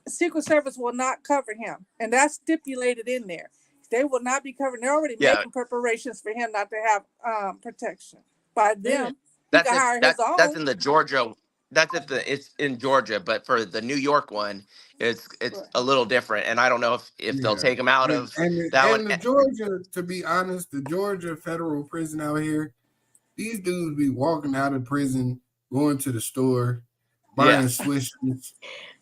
Secret Service will not cover him, and that's stipulated in there. They will not be covering. They're already making preparations for him not to have protection by them. That's can hire his that's own. in the Georgia. That's if it's in Georgia, but for the New York one, it's a little different. And I don't know if they'll take him out of that one. The Georgia, to be honest, the Georgia federal prison out here, these dudes be walking out of prison, going to the store, buying swishers,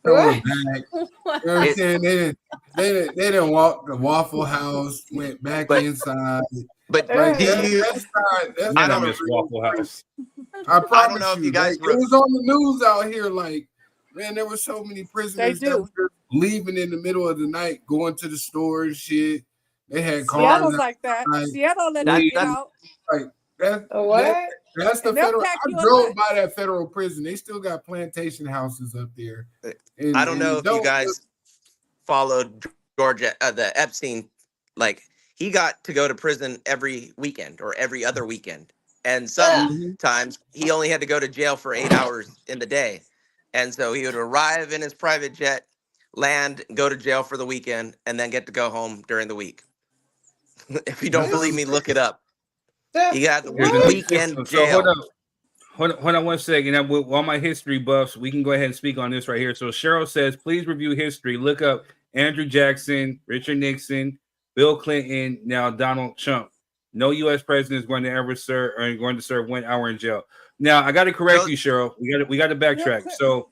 coming back. You know what I'm saying? They didn't walk the Waffle House, went back inside. But Like, do you? that's I not don't a miss real Waffle House. I promise know if you you, guys it was on the news out here. Like, man, there were so many prisoners that were leaving in the middle of the night, going to the store and shit. They had cars. Seattle's like that. Seattle let you get out. Like that's the And they'll federal. pack I you a drove lunch. by that federal prison. They still got plantation houses up there. And, I don't know if you guys followed Georgia, the Epstein. Like he got to go to prison every weekend or every other weekend, and sometimes he only had to go to jail for 8 hours in the day. And so he would arrive in his private jet, land, go to jail for the weekend, and then get to go home during the week. If you don't believe me, look it up. He got the Here's another weekend system. jail. So hold on 1 second. With all my history buffs, we can go ahead and speak on this right here. So Cheryl says, please review history. Look up Andrew Jackson, Richard Nixon, Bill Clinton, now Donald Trump. No U.S. president is going to ever serve or going to serve 1 hour in jail. Now I got to correct you, Cheryl. We got to backtrack. So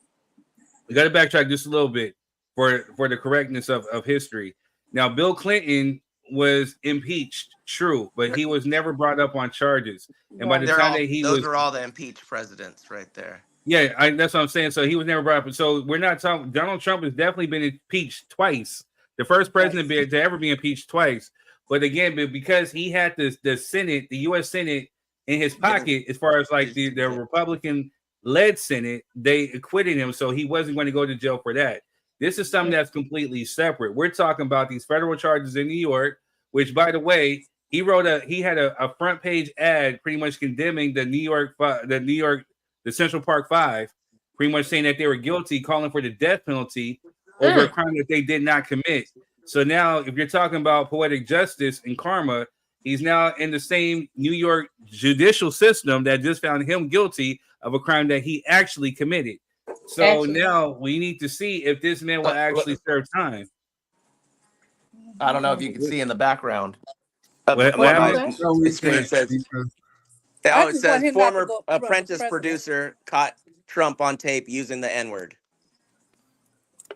we got to backtrack just a little bit for the correctness of history. Now Bill Clinton was impeached, true, but he was never brought up on charges. And by the time that those are all the impeached presidents right there. Yeah, that's what I'm saying. So he was never brought up. So we're not talking. Donald Trump has definitely been impeached twice. The first president to ever be impeached twice. But again, because he had the Senate, the U.S. Senate in his pocket, as far as like the Republican-led Senate, they acquitted him, so he wasn't going to go to jail for that. This is something that's completely separate. We're talking about these federal charges in New York, which, by the way, he had a front page ad pretty much condemning the Central Park Five, pretty much saying that they were guilty, calling for the death penalty over a crime that they did not commit. So now, if you're talking about poetic justice and karma, he's now in the same New York judicial system that just found him guilty of a crime that he actually committed. So now we need to see if this man will actually serve time. I don't know if you can see in the background. It says former Apprentice producer caught Trump on tape using the N-word.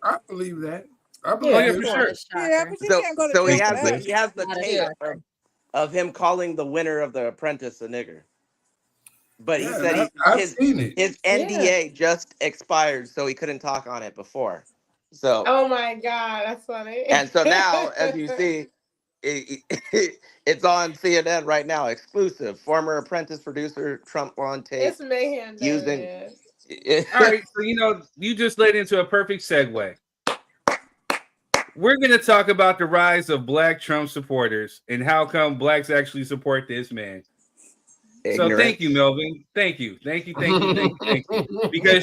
I believe that. For sure. Yeah, but you can't go to So he jail for has that. the tape of him calling the winner of The Apprentice a nigger. But he said his NDA just expired, so he couldn't talk on it before. So oh my God, that's funny. And so now, as you see, it's on CNN right now, exclusive. Former Apprentice producer Trump on tape. It's mayhem. Using. All right, so you just led into a perfect segue. We're going to talk about the rise of Black Trump supporters and how come Blacks actually support this man. Ignorant. So thank you, Melvin. Thank you. Because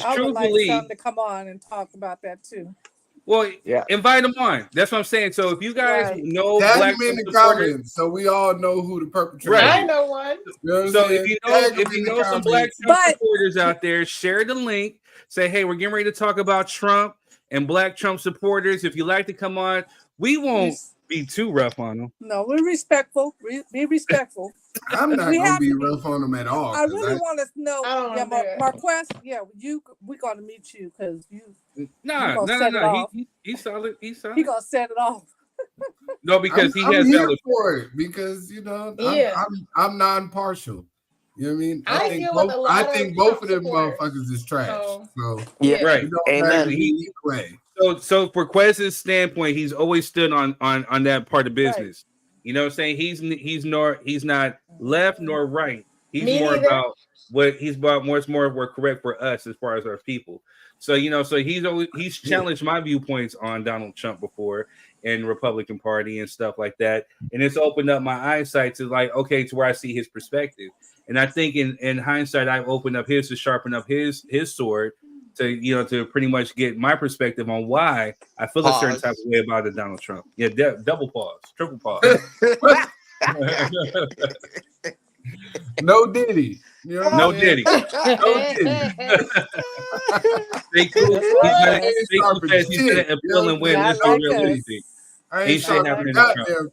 I would like truthfully, some to come on and talk about that too. well, invite them on. That's what I'm saying. So if you guys know Black in the supporters, comments, so we all know who the perpetrator is. I know one. You know what I'm so saying? if you know some Black Trump supporters out there, share the link. Say, hey, we're getting ready to talk about Trump and Black Trump supporters. If you like to come on, we won't be too rough on them. No, we're respectful. Be respectful. I'm not gonna be rough on them at all. I really want to know. Marquez, we're gonna meet you because you. No. He's solid. He's solid. He gonna set it off. No, because I'm here for it because I'm non-partial. You know what I mean? I think both of them motherfuckers is trash. So right. Amen. So for Quez's standpoint, he's always stood on that part of business. Right. You know what I'm saying? He's not left nor right. He's more about what's more correct for us as far as our people. So so he's challenged my viewpoints on Donald Trump before and Republican Party and stuff like that. And it's opened up my eyesight to to where I see his perspective. And I think in hindsight, I've opened up his to sharpen up his sword to pretty much get my perspective on why I feel a certain type of way about Donald Trump. Yeah, double pause, triple pause. No Diddy. You know no Diddy. No Diddy. Stay cool. He's gonna appeal and win. This is real anything. Ain't shit happening to Trump.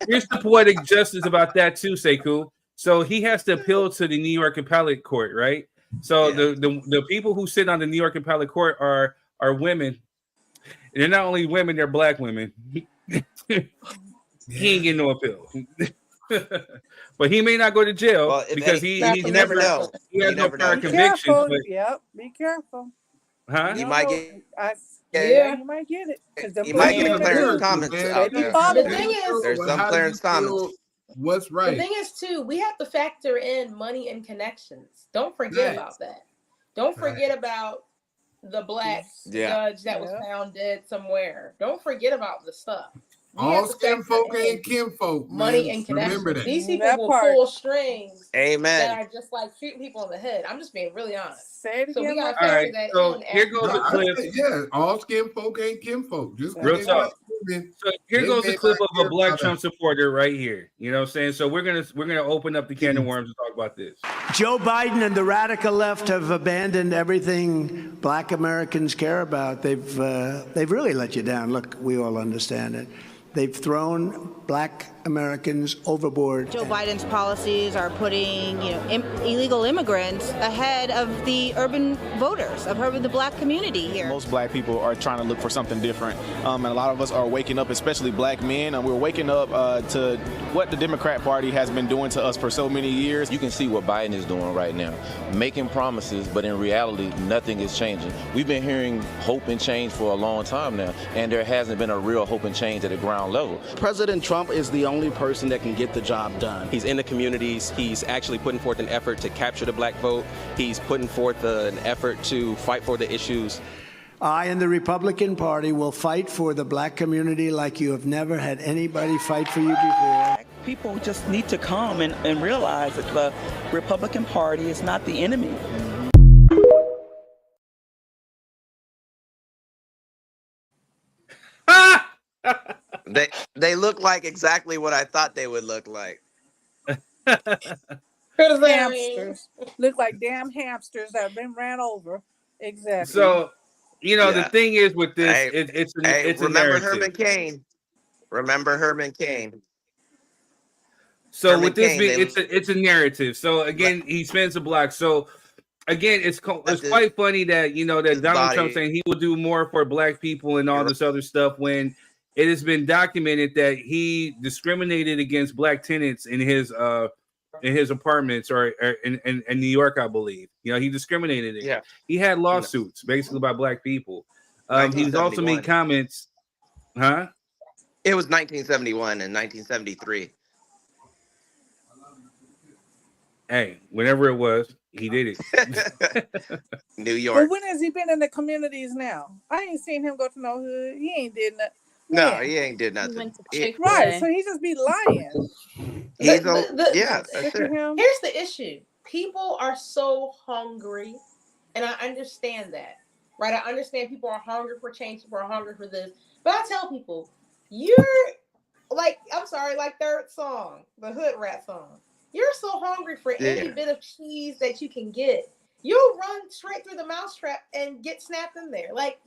Here's the poetic justice about that too, Sekou. So he has to appeal to the New York Appellate Court, right? So the people who sit on the New York Appellate Court are women. And they're not only women, they're Black women. He ain't getting no appeal. But he may not go to jail because he never know. He has no prior convictions. Be careful. Huh? You might get. You might get it. You might get Clarence Thomas out there. The thing is, there's some Clarence Thomas. What's right? The thing is, too, we have to factor in money and connections. Don't forget about that. Don't forget about the Black judge that was found dead somewhere. Don't forget about the stuff. We All have to skin factor folk in ain't kinfolk, money man. and Remember connections. that. These people That will part. pull strings that Amen. are just like shooting people in the head. I'm just being really honest. Say it So we again. gotta All factor right, that so in. here as goes we a I clip. say, yeah, all skin folk ain't kinfolk. Just Real because they talk. black women, So here they goes may a clip not of care a Black about Trump us. supporter right here. You know what I'm saying? So we're gonna open up the can of worms and talk about this. Joe Biden and the radical left have abandoned everything Black Americans care about. They've really let you down. Look, we all understand it. They've thrown Black Americans overboard. Joe Biden's policies are putting, illegal immigrants ahead of the urban voters, of the Black community here. Most Black people are trying to look for something different, and a lot of us are waking up, especially Black men, and we're waking up to what the Democrat Party has been doing to us for so many years. You can see what Biden is doing right now, making promises, but in reality, nothing is changing. We've been hearing hope and change for a long time now, and there hasn't been a real hope and change at the ground level. President Trump is the only person that can get the job done. He's in the communities. He's actually putting forth an effort to capture the Black vote. He's putting forth an effort to fight for the issues. I and the Republican Party will fight for the Black community like you have never had anybody fight for you before. People just need to come and realize that the Republican Party is not the enemy. They look like exactly what I thought they would look like. Hamsters. Look like damn hamsters that have been ran over. Exactly. So, the thing is with this, it's a remember narrative. Herman Cain. Remember Herman Cain. So Herman with this Cain, being, it's a narrative. So again, he spends a block. So again, it's quite funny that that Donald Trump saying he will do more for Black people and all this other stuff when it has been documented that he discriminated against Black tenants in his apartments or in New York, I believe. He discriminated. Yeah, he had lawsuits basically by Black people. He's also made comments. Huh? It was 1971 and 1973. Hey, whenever it was, he did it. New York. Well, when has he been in the communities now? I ain't seen him go to no hood. He ain't did nothing. No, he ain't did nothing. Right, so he just be lying. Here's that's it. Here's the issue. People are so hungry, and I understand that, right? I understand people are hungry for change, people are hungry for this. But I tell people, you're like, I'm sorry, like Third Song, the hood rat song. You're so hungry for any bit of cheese that you can get. You'll run straight through the mousetrap and get snapped in there. Like,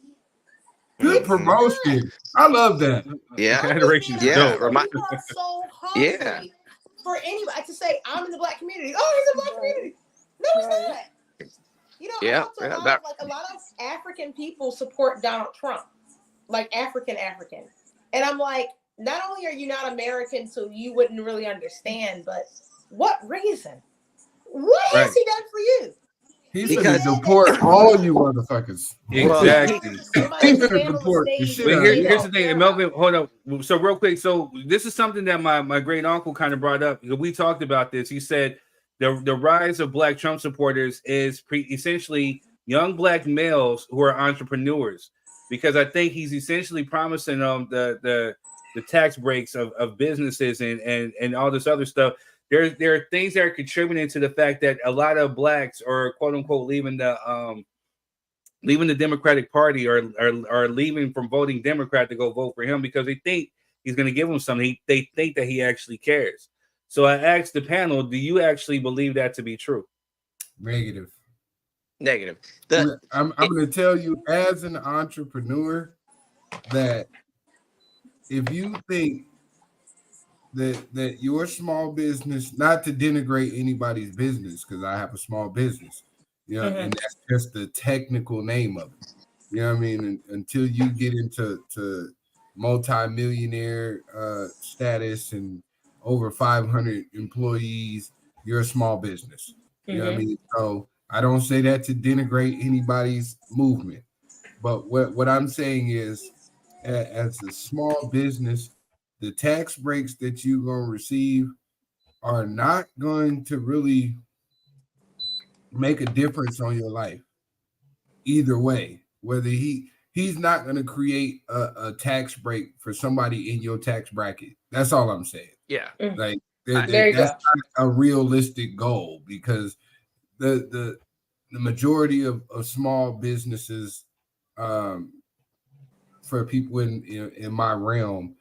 good promotion. I love that. Yeah. Adoration's dope. People are so hungry for anybody to say, I'm in the Black community. Oh, he's a Black community. No, he's not. A lot of African people support Donald Trump. Like African. And I'm like, not only are you not American, so you wouldn't really understand, but what reason? What has he done for you? He's gonna deport all you motherfuckers. Exactly. He's gonna deport the shit out of you. Here's the thing, and Melvin, hold up. So real quick, so this is something that my great uncle kind of brought up. We talked about this. He said the rise of Black Trump supporters is essentially young Black males who are entrepreneurs, because I think he's essentially promising them the tax breaks of businesses and all this other stuff. There are things that are contributing to the fact that a lot of Blacks are quote unquote leaving the Democratic Party or leaving from voting Democrat to go vote for him because they think he's going to give them something. They think that he actually cares. So I asked the panel, do you actually believe that to be true? Negative. I'm going to tell you as an entrepreneur that if you think that your small business, not to denigrate anybody's business, because I have a small business, and that's just the technical name of it. You know what I mean? And until you get into multi-millionaire status and over 500 employees, you're a small business. You know what I mean? So I don't say that to denigrate anybody's movement. But what I'm saying is, as a small business, the tax breaks that you're going to receive are not going to really make a difference on your life. Either way, whether he he's not going to create a tax break for somebody in your tax bracket. That's all I'm saying. Yeah. Like There you that's go. not a realistic goal, because the majority of small businesses, for people in my realm,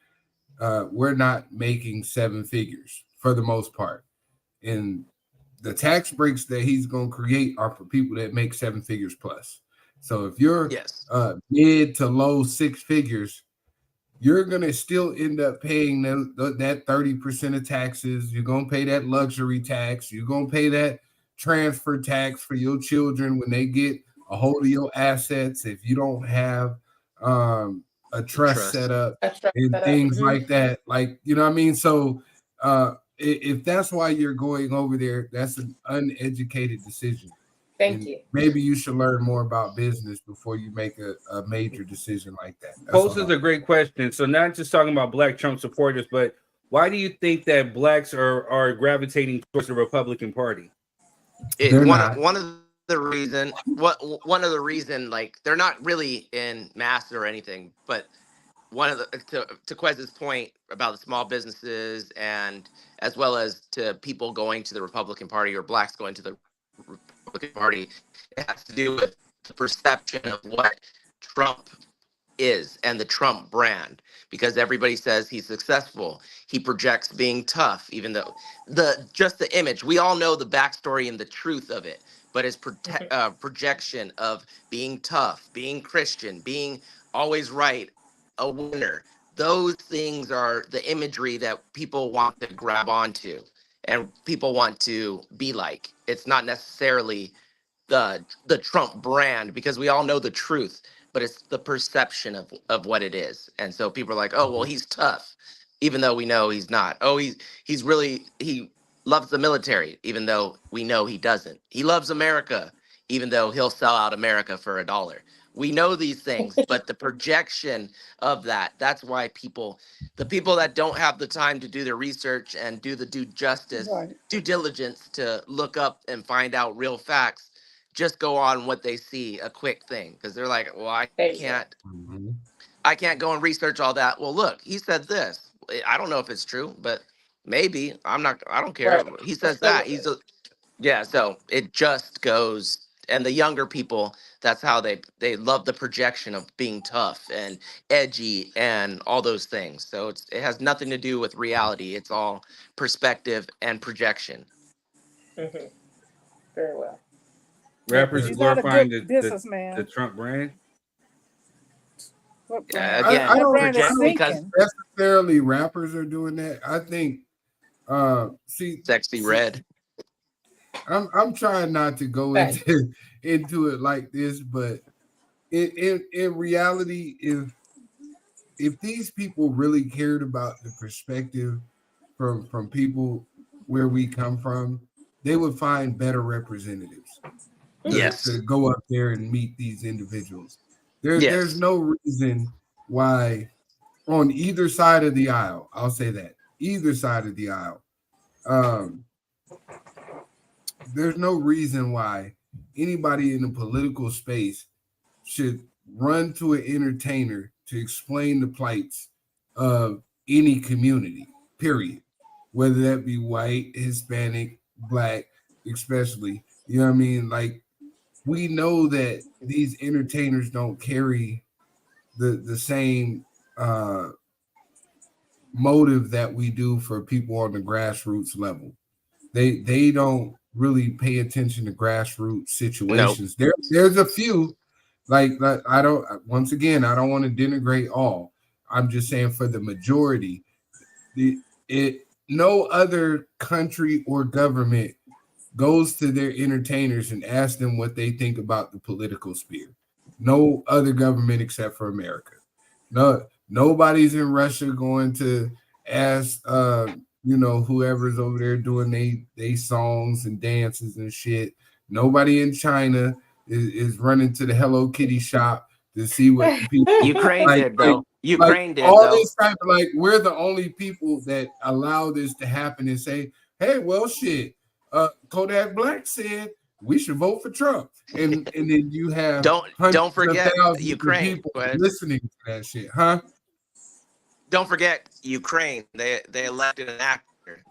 we're not making seven figures for the most part. And the tax breaks that he's going to create are for people that make seven figures plus. So if you're mid to low six figures, you're going to still end up paying that 30% of taxes. You're going to pay that luxury tax. You're going to pay that transfer tax for your children when they get a hold of your assets. If you don't have a trust set up and things like that, like, you know what I mean? So if that's why you're going over there, that's an uneducated decision. Thank you. Maybe you should learn more about business before you make a major decision like that. Post is a great question. So not just talking about Black Trump supporters, but why do you think that blacks are gravitating towards the Republican Party? One of the reason, like, they're not really in mass or anything, but one of the to Quez's point about the small businesses, and as well as to people going to the Republican Party or blacks going to the Republican Party, it has to do with the perception of what Trump is and the Trump brand, because everybody says he's successful. He projects being tough, even though just the image, we all know the backstory and the truth of it, but his projection of being tough, being Christian, being always right, a winner, those things are the imagery that people want to grab onto and people want to be like. It's not necessarily the Trump brand, because we all know the truth, but it's the perception of what it is. And so people are like, oh, well, he's tough, even though we know he's not. Oh, he loves the military, even though we know he doesn't. He loves America, even though he'll sell out America for $1. We know these things, but the projection of that's why the people that don't have the time to do their research and do the due diligence to look up and find out real facts, just go on what they see, a quick thing, because they're like, well, I can't go and research all that. Well, look, he said this. I don't know if it's true, but maybe. I don't care. Right. He says that. So it just goes. And the younger people, that's how they love the projection of being tough and edgy and all those things. So it has nothing to do with reality. It's all perspective and projection. Mm-hmm. Very well. Rappers glorifying the Trump brand. I don't because necessarily rappers are doing that. I think Sexy Red. I'm trying not to go into it like this, but in reality, if these people really cared about the perspective from people where we come from, they would find better representatives. To go up there and meet these individuals. There's no reason why on either side of the aisle, I'll say that, either side of the aisle, there's no reason why anybody in the political space should run to an entertainer to explain the plights of any community, period. Whether that be white, Hispanic, Black, especially. You know what I mean? Like, we know that these entertainers don't carry the same motive that we do for people on the grassroots level. They don't really pay attention to grassroots situations. Nope. There's a few, like I don't want to denigrate all. I'm just saying for the majority, no other country or government goes to their entertainers and asks them what they think about the political sphere. No other government except for America. Nobody's in Russia going to ask whoever's over there doing they songs and dances and shit. Nobody in China is running to the Hello Kitty shop to see what people Ukraine did though. Ukraine did all though. This type of, like, we're the only people that allow this to happen and say, hey, well, shit. Kodak Black said we should vote for Trump. And then you have don't forget Ukraine people listening to that shit, huh? Don't forget Ukraine. They elected an actor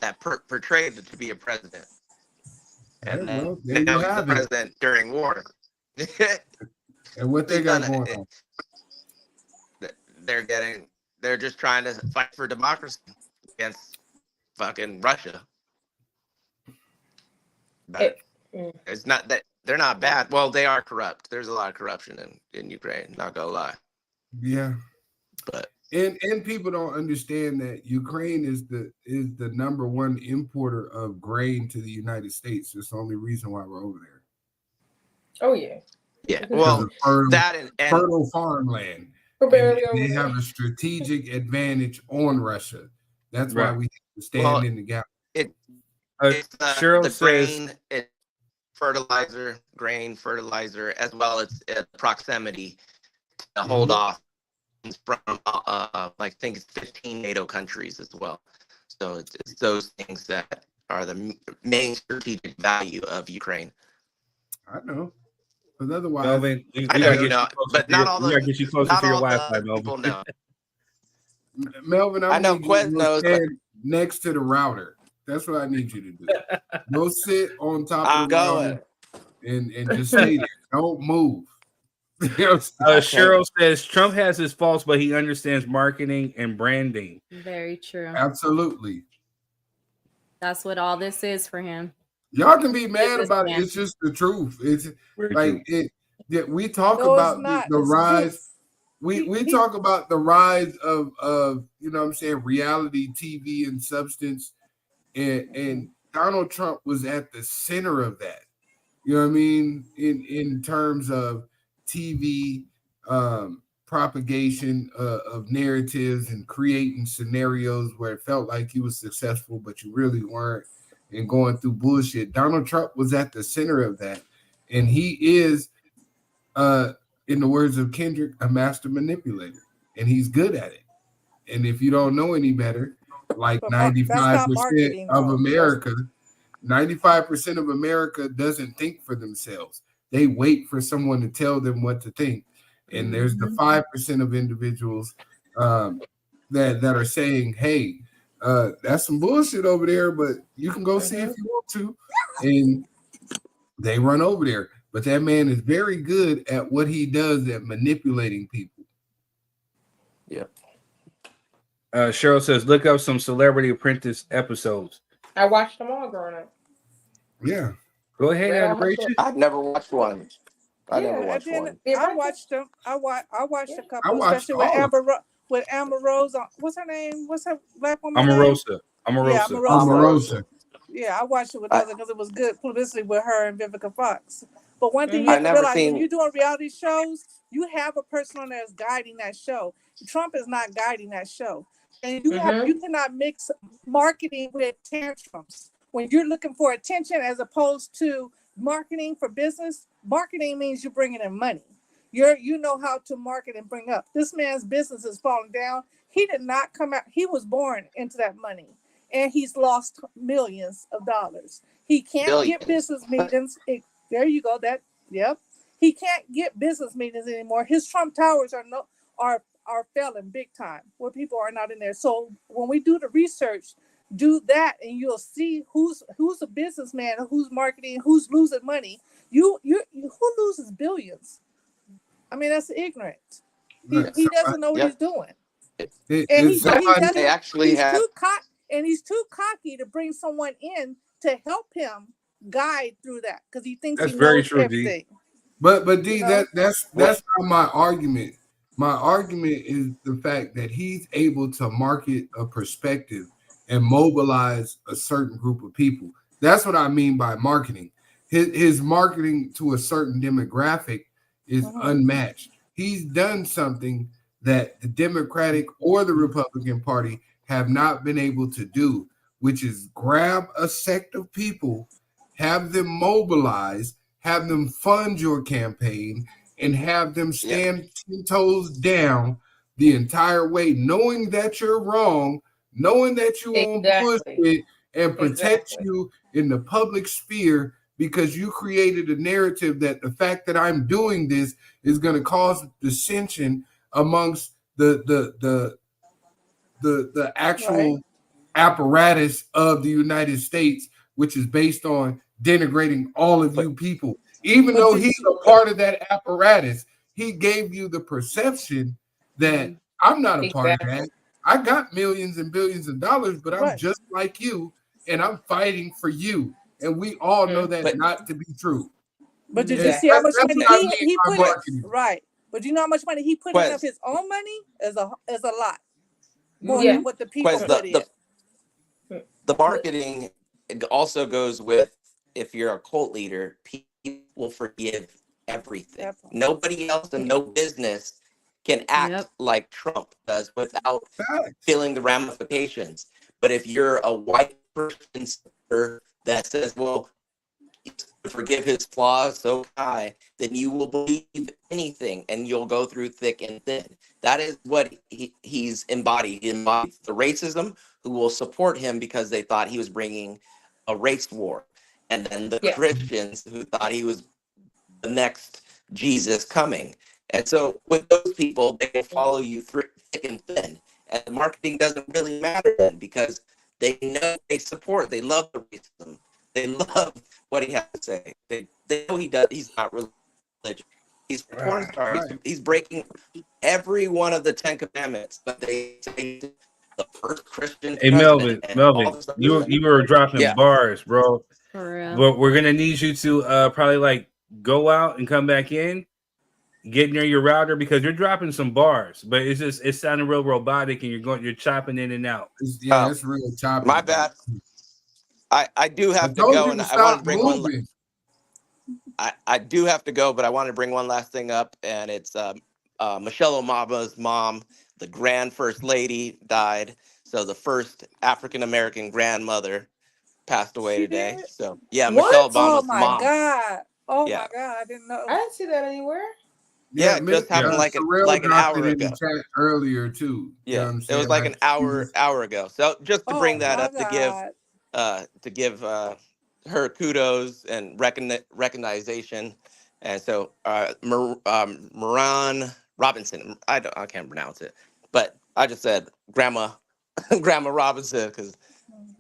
that portrayed it to be a president. And well, then now he's the president during war. And what they got going on? They're just trying to fight for democracy against fucking Russia. But it's not that they're not bad. Well, they are corrupt. There's a lot of corruption in Ukraine, not gonna lie. Yeah. But and people don't understand that Ukraine is the number one importer of grain to the United States. That's the only reason why we're over there. Oh yeah. Yeah. Well, that and fertile farmland. They have a strategic advantage on Russia. That's why we have to stand in the gap. It's the grain, it's fertilizer, as well as proximity to hold off from I think it's 15 NATO countries as well. So it's those things that are the main strategic value of Ukraine. I know. But otherwise, Melvin, but not all the. We gotta get you closer to your Wi-Fi, Melvin. Know. Melvin, I know Quest knows. Next to the router. That's what I need you to do. Go sit on top of the router and just stay there. Don't move. Cheryl says Trump has his faults, but he understands marketing and branding. Very true. Absolutely. That's what all this is for him. Y'all can be mad about it. It's just the truth. It's like it. We talk about the rise. We talk about the rise of you know what I'm saying, reality TV and substance, and Donald Trump was at the center of that. You know what I mean? In terms of TV propagation of narratives and creating scenarios where it felt like he was successful, but you really weren't, and going through bullshit. Donald Trump was at the center of that, and he is, in the words of Kendrick, a master manipulator, and he's good at it. And if you don't know any better, like 95% of America, 95% of America doesn't think for themselves. They wait for someone to tell them what to think. And there's the 5% of individuals that are saying, hey, that's some bullshit over there, but you can go see if you want to. And they run over there. But that man is very good at what he does at manipulating people. Yeah. Cheryl says, look up some Celebrity Apprentice episodes. I watched them all growing up. Yeah. Go ahead, I've never watched one. I never watched one. I watched them. I watched a couple, especially with Amber Rose. What's her name? What's her black woman? Omarosa. Yeah, Omarosa. Yeah, I watched it with others because it was good publicity with her and Vivica Fox. But one thing you have to realize, when you're doing reality shows, you have a person on there that's guiding that show. Trump is not guiding that show. And you cannot mix marketing with tantrums. When you're looking for attention as opposed to marketing for business, marketing means you're bringing in money. You know how to market and bring up. This man's business is falling down. He did not come out. He was born into that money, and he's lost millions of dollars. He can't get business meetings. There you go. He can't get business meetings anymore. His Trump Towers are failing big time, where people are not in there. So when we do the research, do that, and you'll see who's a businessman, who's marketing, who's losing money. Who loses billions? I mean, that's ignorant. He doesn't know what he's doing. He's too cocky to bring someone in to help him guide through that because he thinks he knows everything. But D, that's not my argument. My argument is the fact that he's able to market a perspective and mobilize a certain group of people. That's what I mean by marketing. His marketing to a certain demographic is unmatched. He's done something that the Democratic or the Republican Party have not been able to do, which is grab a sect of people, have them mobilize, have them fund your campaign, and have them stand 10 toes down the entire way, knowing that you're wrong, knowing that you won't push it, and protect you in the public sphere because you created a narrative that the fact that I'm doing this is going to cause dissension amongst the actual apparatus of the United States, which is based on denigrating all of you people. Even though he's a part of that apparatus, he gave you the perception that I'm not a part of that. I got millions and billions of dollars, but I'm just like you, and I'm fighting for you. And we all know that not to be true. But did you see how much money he put in? Right. But do you know how much money he put in of his own money? Is a lot more than what the people put in. The marketing also goes with, if you're a cult leader, people will forgive everything. Nobody else and no business can act like Trump does without feeling the ramifications. But if you're a white person that says, well, forgive his flaws so high, then you will believe anything and you'll go through thick and thin. That is what he's embodied. He embodies the racism who will support him because they thought he was bringing a race war. And then the Christians who thought he was the next Jesus coming. And so with those people, they will follow you through thick and thin. And marketing doesn't really matter then, because they know they support, they love the racism. They love what he has to say. They know he's not religious. He's a porn star. He's breaking every one of the 10 commandments, but they say the first Christian. Hey, Melvin, you were dropping bars, bro. For real. But we're gonna need you to probably like go out and come back in, get near your router, because you're dropping some bars, but it's sounding real robotic, and you're chopping in and out. It's real chopping. My bad. I do have to go, and I want to bring one. I do have to go, but I want to bring one last thing up, and it's Michelle Obama's mom, the grand first lady, died. So the first African American grandmother passed away today. So Michelle Obama's mom. God! Oh my God! I didn't know. I didn't see that anywhere. Yeah, it just happened like an hour ago. Earlier too. Yeah, it was like an hour ago. So just to bring that up to give her kudos and recognition, and so Moran Robinson. I can't pronounce it, but I just said Grandma Robinson because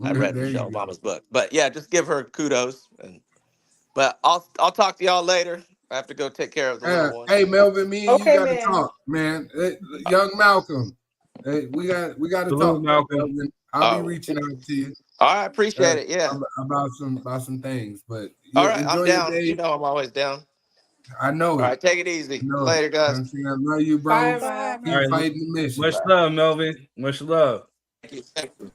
I read Michelle Obama's book. But yeah, just give her kudos. But I'll talk to y'all later. I have to go take care of the little one. Hey, Melvin, me and you gotta talk, man. Young Malcolm, hey, we got to talk, Malcolm. I'll be reaching out to you. All right, appreciate it. Yeah, about some things, but all right, I'm down. You know, I'm always down. I know. All right, take it easy. Later, guys. I love you, bro. Bye. Keep fighting the mission. Much love, Melvin. Much love. Thank you.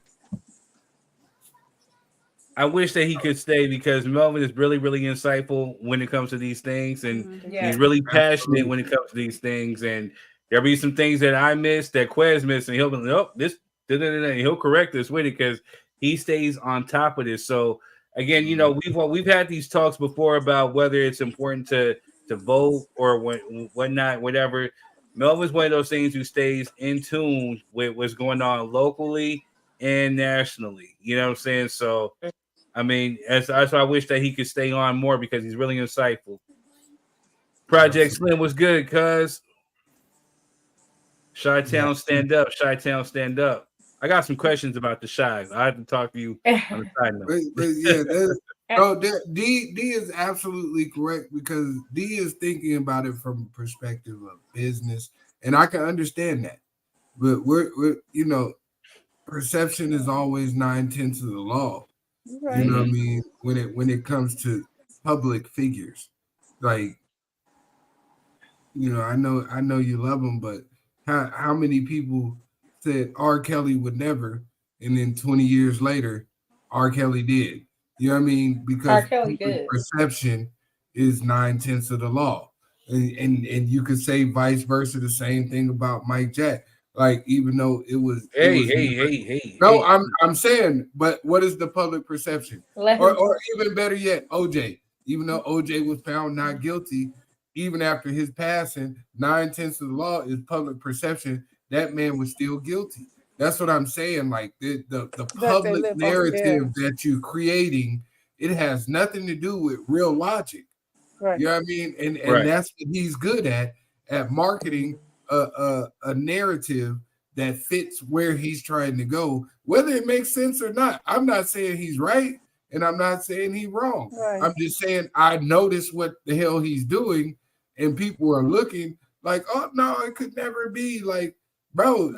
I wish that he could stay because Melvin is really, really insightful when it comes to these things, and he's really passionate when it comes to these things. And there'll be some things that I missed that Quez missed, and he'll be like, "Oh, this," and he'll correct us with it because he stays on top of this. So again, you know, we've had these talks before about whether it's important to vote or whatnot, whatever. Melvin's one of those things who stays in tune with what's going on locally and nationally. You know what I'm saying? So. I mean, that's why I wish that he could stay on more because he's really insightful. Project Slim was good, cuz. Chi-Town, stand up. Chi-Town, stand up. I got some questions about the Chi. I have to talk to you on the side note. D is absolutely correct because D is thinking about it from a perspective of business, and I can understand that. But we're you know, perception is always 9/10 of the law. Right. You know what I mean? When it comes to public figures, like, you know, I know you love them, but how many people said R. Kelly would never, and then 20 years later, R. Kelly did. You know what I mean? Because perception is 9/10 of the law, and you could say vice versa. The same thing about Mike Jack. Like, even though hey. No, I'm saying, but what is the public perception? Or even better yet, OJ. Even though OJ was found not guilty, even after his passing, 9/10 of the law is public perception. That man was still guilty. That's what I'm saying. Like the public narrative that you're creating It has nothing to do with real logic. Right. You know what I mean? And Right. that's what he's good at marketing a narrative that fits where he's trying to go, whether it makes sense or not. I'm not saying he's right, and I'm not saying he's wrong. Right. I'm just saying I noticed what the hell he's doing, and people are looking like, oh no, it could never be. Like, bro,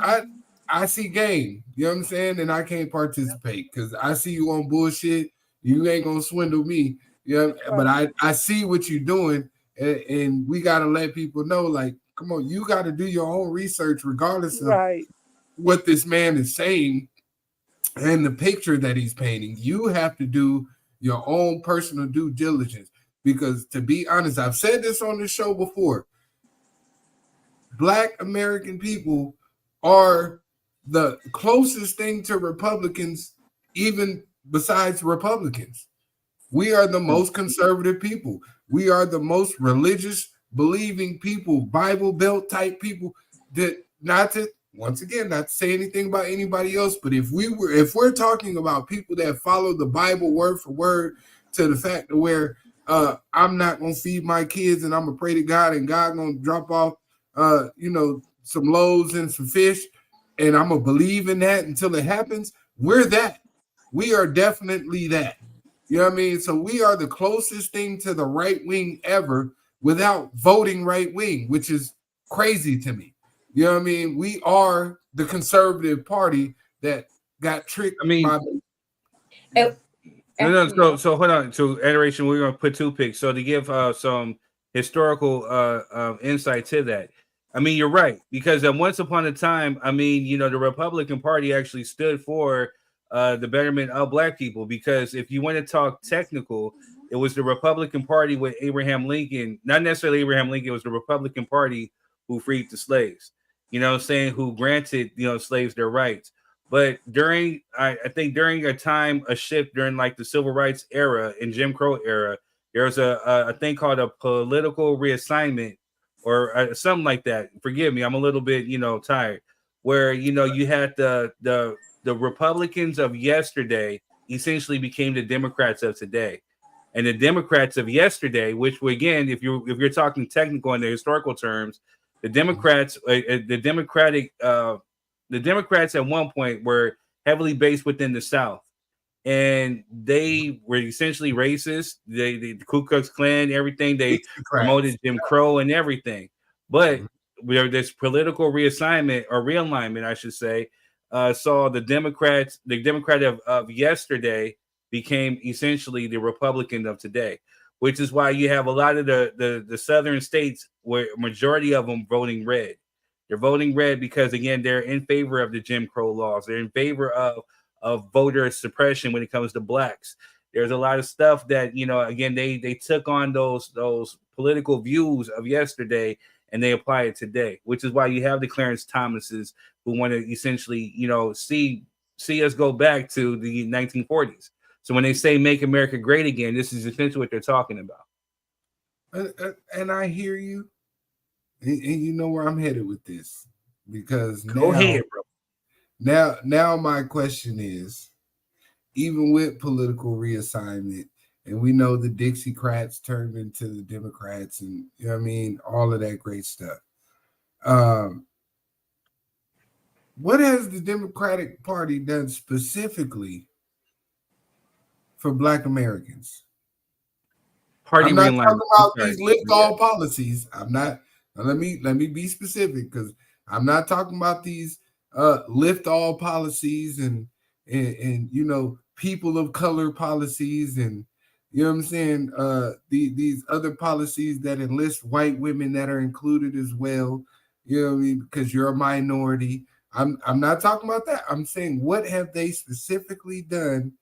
I see game. You know what I'm saying? And I can't participate because I see you on bullshit. You ain't gonna swindle me. You know, but I see what you're doing, and we gotta let people know, like, come on, you got to do your own research, regardless of what this man is saying and the picture that he's painting. You have to do your own personal due diligence, because to be honest, I've said this on the show before. Black American people are the closest thing to Republicans, even besides Republicans. We are the most conservative people. We are the most religious, believing people, Bible Belt type people. That not to say anything about anybody else, but if we're talking about people that follow the Bible word for word, to the fact of where I'm not gonna feed my kids and I'm gonna pray to God and God gonna drop off some loaves and some fish, and I'm gonna believe in that until it happens. We're that. We are definitely that. You know what I mean? So we are the closest thing to the right wing ever without voting right wing, which is crazy to me. You know what I mean? We are the conservative party that got tricked. I mean, no. So hold on. So Adoration, we're gonna put 2 picks. So to give some historical insight to that. I mean, you're right, because once upon a time, I mean, the Republican Party actually stood for the betterment of Black people, because if you want to talk technical, it was the Republican Party with Abraham Lincoln, not necessarily Abraham Lincoln, it was the Republican Party who freed the slaves, who granted, slaves their rights. But I think during a shift during like the civil rights era and Jim Crow era, there was a thing called a political reassignment or something like that. Forgive me, I'm a little bit, tired, where, you had the Republicans of yesterday essentially became the Democrats of today. And the Democrats of yesterday, which were, again, if you're talking technical in the historical terms, the Democrats at one point were heavily based within the South, and they were essentially racist. The Ku Klux Klan, everything, they promoted Jim Crow and everything. But this political reassignment or realignment, I should say, saw the Democrat of yesterday became essentially the Republican of today, which is why you have a lot of the southern states where majority of them voting red. They're voting red because, again, they're in favor of the Jim Crow laws. They're in favor of voter suppression when it comes to Blacks. There's a lot of stuff that, again, they took on those political views of yesterday and they apply it today, which is why you have the Clarence Thomases who want to essentially, see us go back to the 1940s. So when they say make America great again, this is essentially what they're talking about. And I hear you. And you know where I'm headed with this, because go ahead, bro. Now my question is, even with political reassignment, and we know the Dixiecrats turned into the Democrats, and all of that great stuff. What has the Democratic Party done specifically for Black Americans? I'm not talking about these lift all policies. I'm not. Let me be specific, because I'm not talking about these lift all policies and people of color policies, and you know what I'm saying, these other policies that enlist white women that are included as well, because you're a minority. I'm not talking about that. I'm saying, what have they specifically done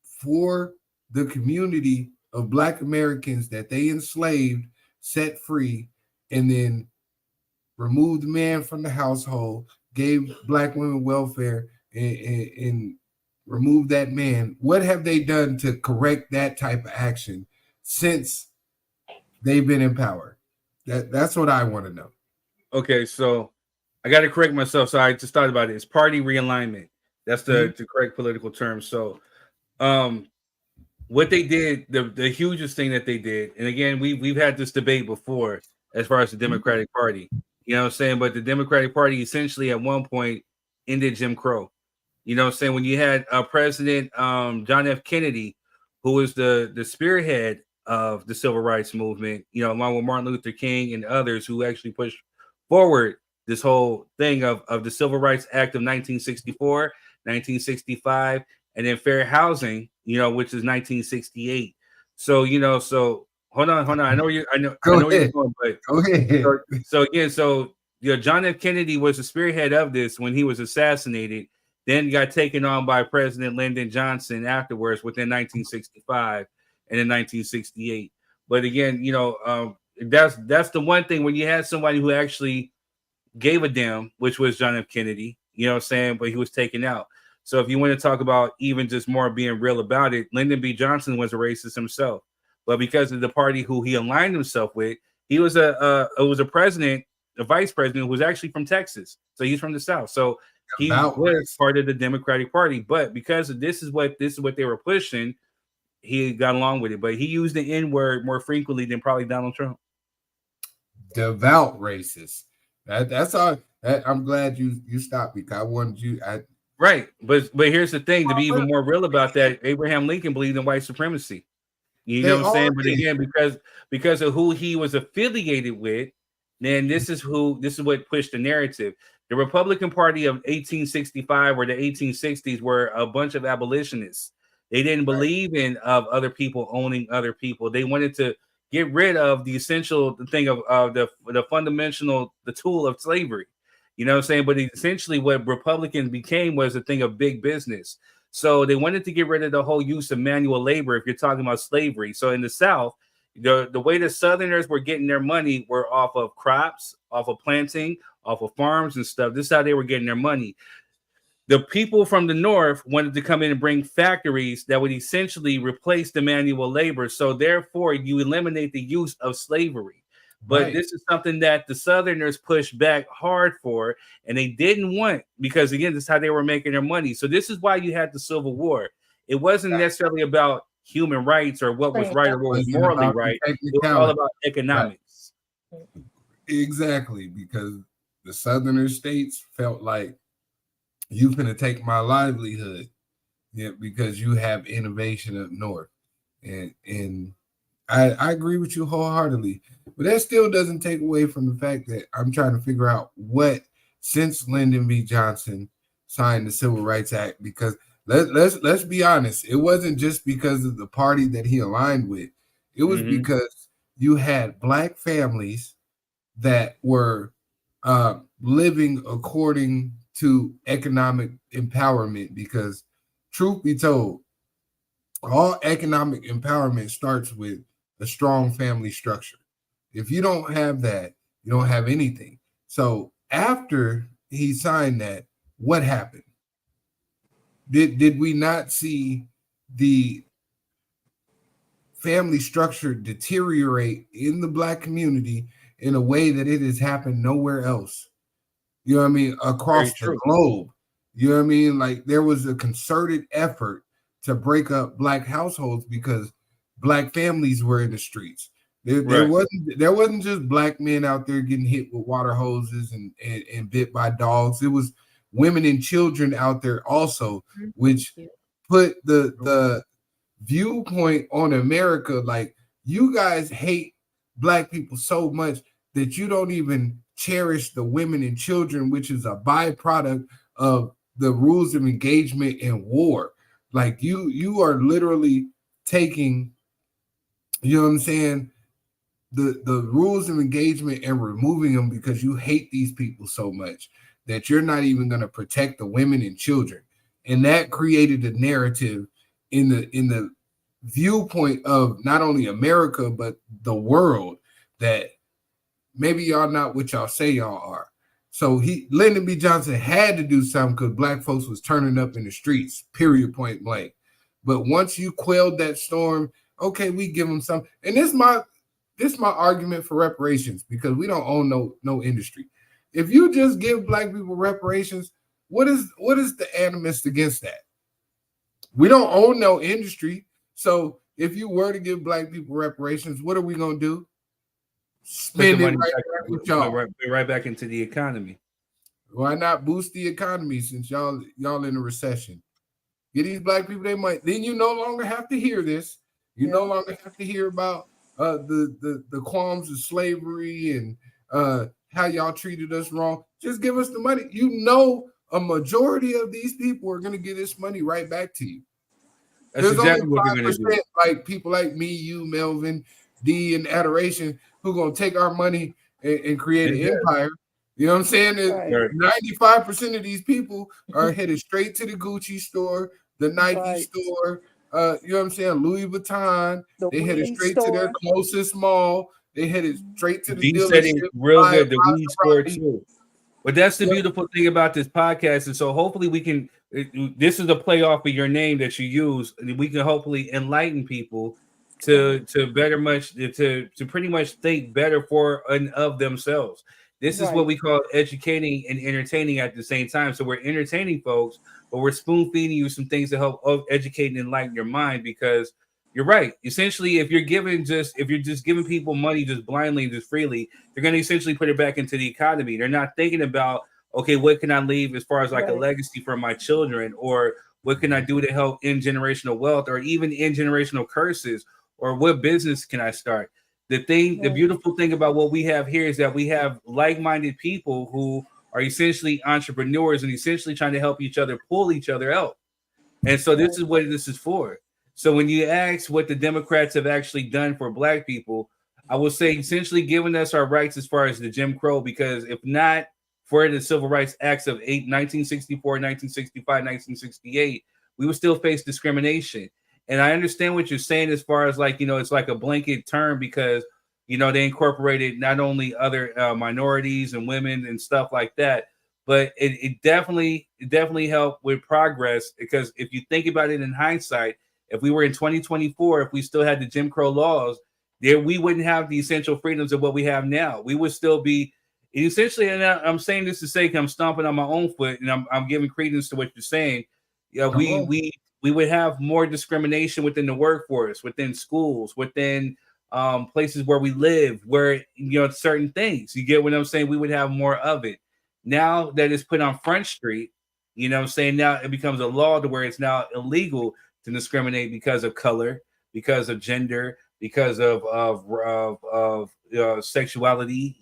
for the community of Black Americans that they enslaved, set free, and then removed the man from the household, gave Black women welfare, and removed that man? What have they done to correct that type of action since they've been in power? That's what I want to know. Okay, so I got to correct myself. So I just thought about it. It's party realignment. That's the correct political term. So what they did, the hugest thing that they did, and again, we've had this debate before as far as the Democratic Party. You know what I'm saying? But the Democratic Party essentially at one point ended Jim Crow. You know what I'm saying? When you had President John F. Kennedy, who was the spearhead of the civil rights movement, you know, along with Martin Luther King and others who actually pushed forward this whole thing of the Civil Rights Act of 1964, 1965, and then fair housing, you know, which is 1968. So, you know, so hold on. I know you're going, but go ahead. So again, you know, John F. Kennedy was the spearhead of this when he was assassinated. Then got taken on by President Lyndon Johnson afterwards within 1965 and in 1968. But again, you know, that's the one thing when you had somebody who actually gave a damn, which was John F. Kennedy, you know what I'm saying? But he was taken out. So if you want to talk about even just more being real about it, Lyndon B. Johnson was a racist himself. But because of the party who he aligned himself with, he was a vice president who was actually from Texas. So he's from the South. So he was part of the Democratic Party, but because of this is what they were pushing, he got along with it. But he used the N-word more frequently than probably Donald Trump. Devout racist. That's all. I'm glad you stopped because I wanted you. Right, but here's the thing: to be even more real about that, Abraham Lincoln believed in white supremacy. You know what I'm saying? But again, because of who he was affiliated with, then this is what pushed the narrative. The Republican Party of 1865 or the 1860s were a bunch of abolitionists. They didn't believe in other people owning other people. They wanted to get rid of the essential thing of the fundamental, the tool of slavery. You know what I'm saying? But essentially what Republicans became was a thing of big business. So they wanted to get rid of the whole use of manual labor if you're talking about slavery. So in the South, the way the Southerners were getting their money were off of crops, off of planting, off of farms and stuff. This is how they were getting their money. The people from the North wanted to come in and bring factories that would essentially replace the manual labor. So therefore, you eliminate the use of slavery. But this is something that the Southerners pushed back hard for, and they didn't want, because again, this is how they were making their money. So this is why you had the Civil War. It wasn't necessarily about human rights or what was right or what was morally right. It was all about economics. Exactly, because the Southern states felt like you finna take my livelihood, because you have innovation up north, and I agree with you wholeheartedly. But that still doesn't take away from the fact that I'm trying to figure out what, since Lyndon B. Johnson signed the Civil Rights Act, because let's be honest, it wasn't just because of the party that he aligned with. It was because you had Black families that were living according to economic empowerment, because truth be told, all economic empowerment starts with a strong family structure. If you don't have that, you don't have anything. So after he signed that, what happened? Did we not see the family structure deteriorate in the Black community in a way that it has happened nowhere else? You know what I mean? Across the globe. You know what I mean? Like, there was a concerted effort to break up Black households because Black families were in the streets. There wasn't just Black men out there getting hit with water hoses and bit by dogs. It was women and children out there also, which put the viewpoint on America like, you guys hate Black people so much that you don't even cherish the women and children, which is a byproduct of the rules of engagement in war. Like, you are literally taking, you know what I'm saying, the rules of engagement and removing them because you hate these people so much that you're not even going to protect the women and children. And that created a narrative in the viewpoint of not only America, but the world, that maybe y'all not what y'all say y'all are. So Lyndon B. Johnson had to do something because Black folks was turning up in the streets, period, point blank. But once you quelled that storm, okay, we give them some. And this is my argument for reparations, because we don't own no industry. If you just give Black people reparations, what is the animus against that? We don't own no industry. So if you were to give black people reparations, what are we gonna do? Put the Spend it money right back, back with y'all. right back into the economy. Why not boost the economy since y'all in a recession? Get these black people their money. Then you no longer have to hear this. You no longer have to hear about the qualms of slavery and how y'all treated us wrong. Just give us the money. You know, a majority of these people are going to get this money right back to you. That's There's exactly only what they're going to 5%, do. like people like me, you, Melvin, D, and Adoration, who going to take our money and create an empire. You know what I'm saying? 95% of these people are headed straight to the Gucci store, the Nike store, you know what I'm saying? Louis Vuitton. They headed straight to their closest mall. They headed straight to the D said dealership. it real good, the weed store too. But that's the beautiful thing about this podcast. And so hopefully we can, this is a play off of your name that you use, and we can hopefully enlighten people to better much, to pretty much think better for and of themselves. This is what we call educating and entertaining at the same time. So we're entertaining folks, but we're spoon feeding you some things to help educate and enlighten your mind, because you're right. Essentially, if you're just giving people money just blindly and just freely, they're going to essentially put it back into the economy. They're not thinking about, okay, what can I leave as far as like a legacy for my children, or what can I do to help end generational wealth, or even end generational curses, or what business can I start? The beautiful thing about what we have here is that we have like-minded people who are essentially entrepreneurs and essentially trying to help each other pull each other out. And so this is what this is for. So when you ask what the Democrats have actually done for black people, I will say essentially giving us our rights as far as the Jim Crow, because if not for the Civil Rights Acts of 1964, 1965, 1968, we would still face discrimination. And I understand what you're saying as far as like, it's like a blanket term because, they incorporated not only other minorities and women and stuff like that, but it definitely helped with progress, because if you think about it in hindsight, if we were in 2024, if we still had the Jim Crow laws, we wouldn't have the essential freedoms of what we have now. We would still be essentially, and I'm saying this to say I'm stomping on my own foot and I'm giving credence to what you're saying. We would have more discrimination within the workforce, within schools, within places where we live, where, certain things, you get what I'm saying? We would have more of it. Now that it's put on Front Street, now it becomes a law to where it's now illegal to discriminate because of color, because of gender, because of sexuality.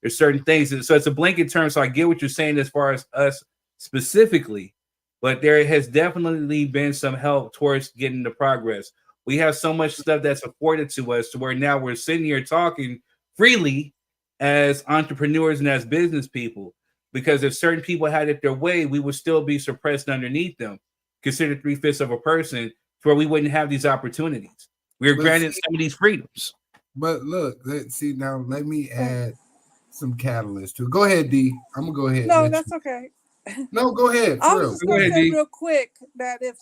There's certain things. So it's a blanket term. So I get what you're saying as far as us specifically, but there has definitely been some help towards getting the progress. We have so much stuff that's afforded to us to where now we're sitting here talking freely as entrepreneurs and as business people, because if certain people had it their way, we would still be suppressed underneath them, considered 3/5 of a person, to where we wouldn't have these opportunities. We're granted some of these freedoms. But look, now let me add some catalyst to it. Go ahead, D. I'm gonna go ahead. No, that's okay. No, go ahead. I was just gonna say real quick that if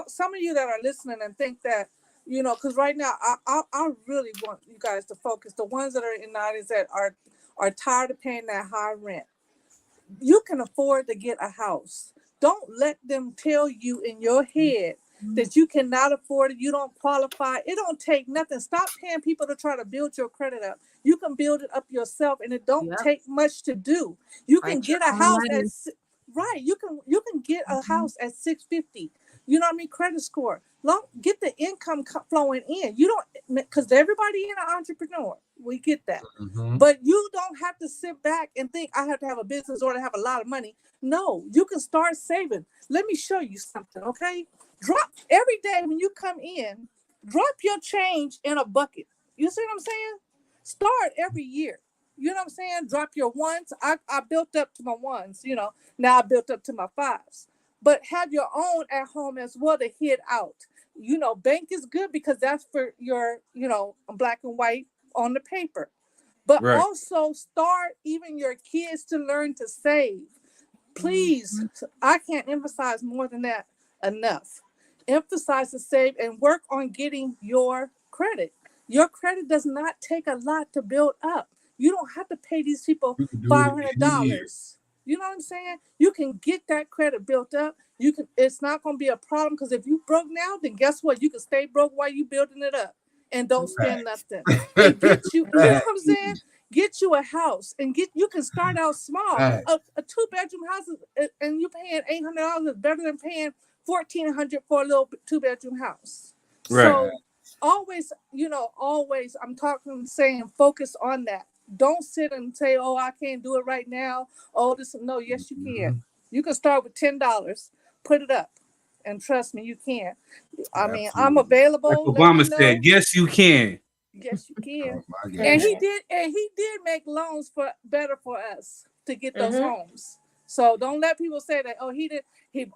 some of you that are listening and think that, because right now I really want you guys to focus. The ones that are in 90s that are tired of paying that high rent. You can afford to get a house. Don't let them tell you in your head that you cannot afford it, you don't qualify. It don't take nothing. Stop paying people to try to build your credit up. You can build it up yourself, and it don't take much to do. You can get a house you can get a house at 650. You know what I mean? Credit score. Get the income flowing in. You don't, because everybody in an entrepreneur. We get that. Mm-hmm. But you don't have to sit back and think I have to have a business or to have a lot of money. No, you can start saving. Let me show you something, okay? Drop every day when you come in, drop your change in a bucket. You see what I'm saying? Start every year. You know what I'm saying? Drop your ones. I built up to my ones, now I built up to my fives. But have your own at home as well to hit out. Bank is good because that's for your, black and white on the paper. But also start even your kids to learn to save. Please, I can't emphasize more than that enough. Emphasize to save and work on getting your credit. Your credit does not take a lot to build up. You don't have to pay these people $500. You know what I'm saying? You can get that credit built up. You can. It's not going to be a problem because if you broke now, then guess what? You can stay broke while you building it up and don't spend nothing. And get you. You know what I'm saying? Get you a house and you can start out small. Right. A 2-bedroom house and you paying $800 is better than paying $1,400 for a little 2-bedroom house. Right. So always, I'm saying focus on that. Don't sit and say, oh, I can't do it right now. Oh, no, yes, you can. You can start with $10, put it up. And trust me, you can. I mean, I'm available. Like Obama said, yes, you can. Yes, you can. Oh, And he did make loans better for us to get those homes. So don't let people say that, oh,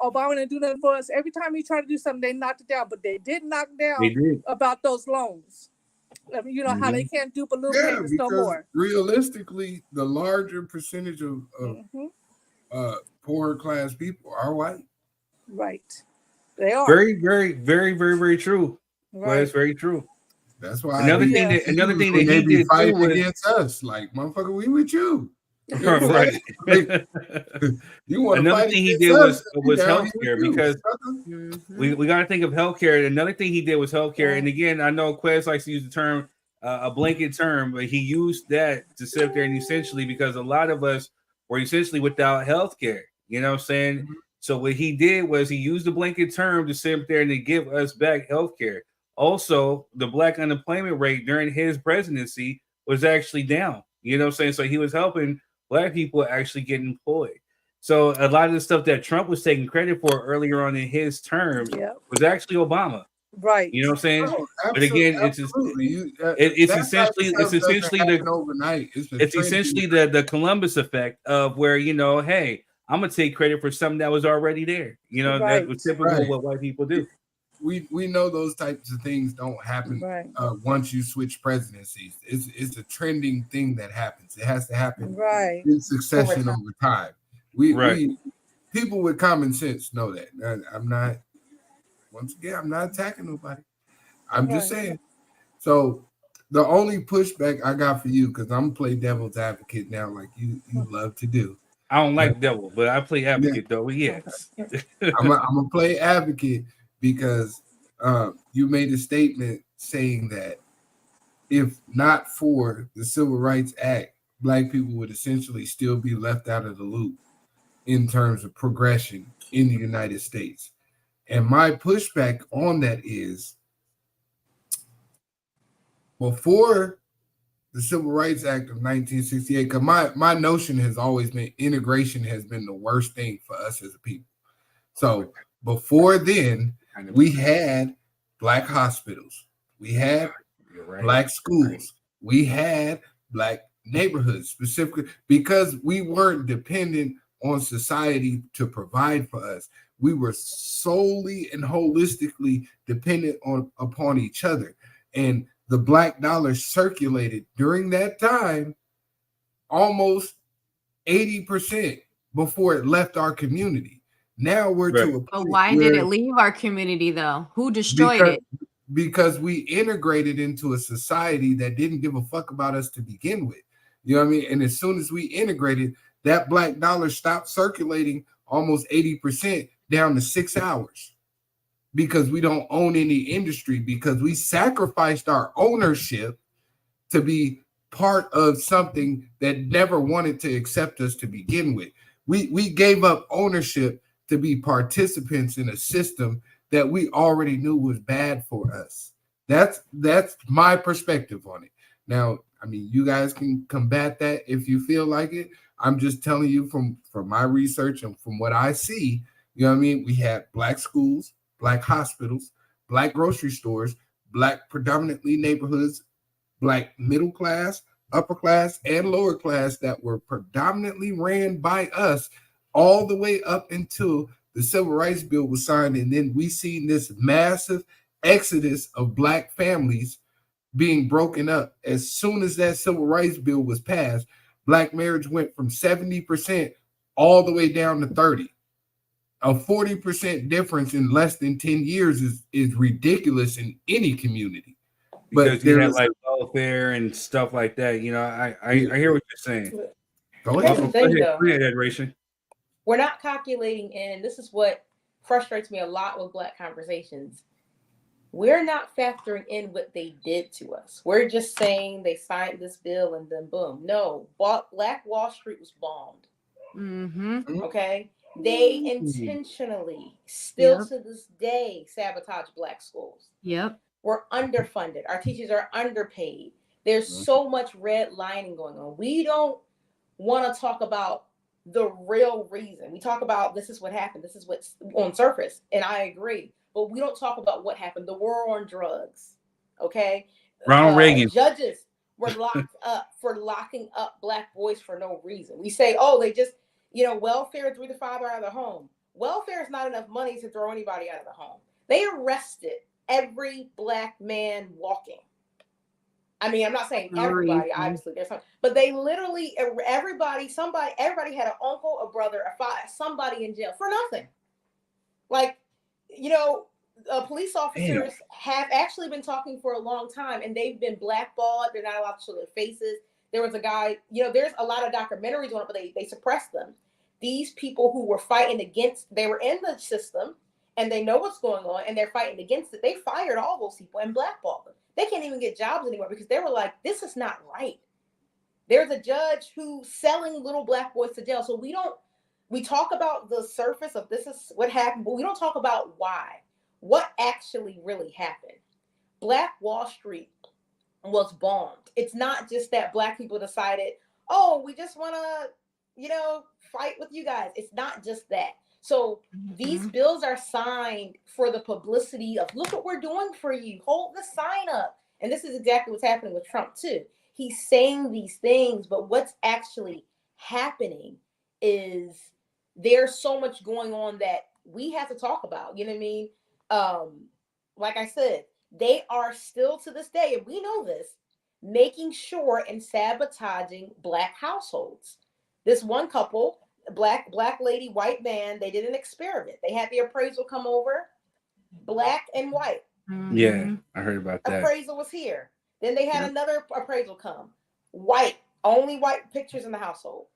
Obama didn't do nothing for us. Every time he tried to do something, they knocked it down, but they did knock down about those loans. I mean, you know how they can't duplicate payments no more. Realistically, the larger percentage of poorer class people are white. Right. They are. Very, very, very, very, very true. Right. Well, that's very true. That's why another thing that they he did fighting was against us, like motherfucker, we with you. Right. You want another thing he did was healthcare, because we got to think of healthcare. Another thing he did was healthcare, and again, I know Quez likes to use the term a blanket term, but he used that to sit there and essentially because a lot of us were essentially without healthcare. You know what I'm saying? So what he did was he used the blanket term to sit there and to give us back healthcare. Also, the black unemployment rate during his presidency was actually down. You know what I'm saying? So he was helping black people actually get employed. So a lot of the stuff that Trump was taking credit for earlier on in his term was actually Obama. Right. You know what I'm saying? Oh, but again, it's essentially the Columbus effect of where, hey, I'm gonna take credit for something that was already there. That was typical of what white people do. We know those types of things don't happen once you switch presidencies. It's a trending thing that happens. It has to happen in succession over time. We people with common sense know that. I'm not attacking nobody. I'm just saying. So the only pushback I got for you, because I'm gonna play devil's advocate now, like you love to do. I don't like devil, but I play advocate though. Yes. I'm gonna play advocate because you made a statement saying that if not for the Civil Rights Act, black people would essentially still be left out of the loop in terms of progression in the United States. And my pushback on that is before the Civil Rights Act of 1968, because my notion has always been integration has been the worst thing for us as a people. So before then, we had black hospitals, we had black schools, we had black neighborhoods, specifically because we weren't dependent on society to provide for us. We were solely and holistically dependent upon each other. And the black dollar circulated during that time almost 80% before it left our community. Now we're to a point. But why did it leave our community though? Who destroyed it? Because we integrated into a society that didn't give a fuck about us to begin with. You know what I mean? And as soon as we integrated, that black dollar stopped circulating almost 80% down to 6 hours because we don't own any industry, because we sacrificed our ownership to be part of something that never wanted to accept us to begin with. We gave up ownership to be participants in a system that we already knew was bad for us. That's my perspective on it. Now, I mean, you guys can combat that if you feel like it. I'm just telling you from my research and from what I see, you know what I mean? We had black schools, black hospitals, black grocery stores, black predominantly neighborhoods, black middle class, upper class, and lower class that were predominantly ran by us all the way up until the Civil Rights Bill was signed. And then we seen this massive exodus of black families being broken up. As soon as that Civil Rights Bill was passed, black marriage went from 70% all the way down to 30%. A 40% difference in less than 10 years is ridiculous in any community. Because you had like welfare and stuff like that. You know, I hear what you're saying. Go Here's ahead. the thing, though. Go ahead, Adoration. We're not calculating in. This is what frustrates me a lot with Black conversations. We're not factoring in what they did to us. We're just saying they signed this bill and then boom. No, Black Wall Street was bombed. Mm-hmm. Okay? They intentionally, still to this day, sabotage Black schools. Yep. We're underfunded. Our teachers are underpaid. There's so much redlining going on. We don't want to talk about the real reason. We talk about this is what happened. This is what's on surface. And I agree. But we don't talk about what happened. The war on drugs. Okay? Ronald Reagan. Judges were locked up for locking up Black boys for no reason. We say, oh, they just, welfare threw the father out of the home. Welfare is not enough money to throw anybody out of the home. They arrested every Black man walking. I mean, I'm not saying everybody, obviously, there's some, but they literally, everybody had an uncle, a brother, a father, somebody in jail for nothing. Like, police officers have actually been talking for a long time, and they've been blackballed. They're not allowed to show their faces. There was a guy, there's a lot of documentaries on it, but they suppressed them. These people who were fighting against, they were in the system, and they know what's going on, and they're fighting against it. They fired all those people and blackballed them. They can't even get jobs anymore because they were like, this is not right. There's a judge who's selling little Black boys to jail. So we talk about the surface of this is what happened, but we don't talk about why. What actually really happened? Black Wall Street was bombed. It's not just that Black people decided, oh, we just want to, fight with you guys. It's not just that. So these bills are signed for the publicity of, look what we're doing for you. Hold the sign up. And this is exactly what's happening with Trump too. He's saying these things, but what's actually happening is there's so much going on that we have to talk about. You know what I mean? Like I said, they are still to this day, and we know this, making sure and sabotaging Black households. This one couple, black lady, white man, they did an experiment. They had the appraisal come over, Black and white. Yeah, I heard about that. Appraisal was here. Then they had another appraisal come, white, only white pictures in the household.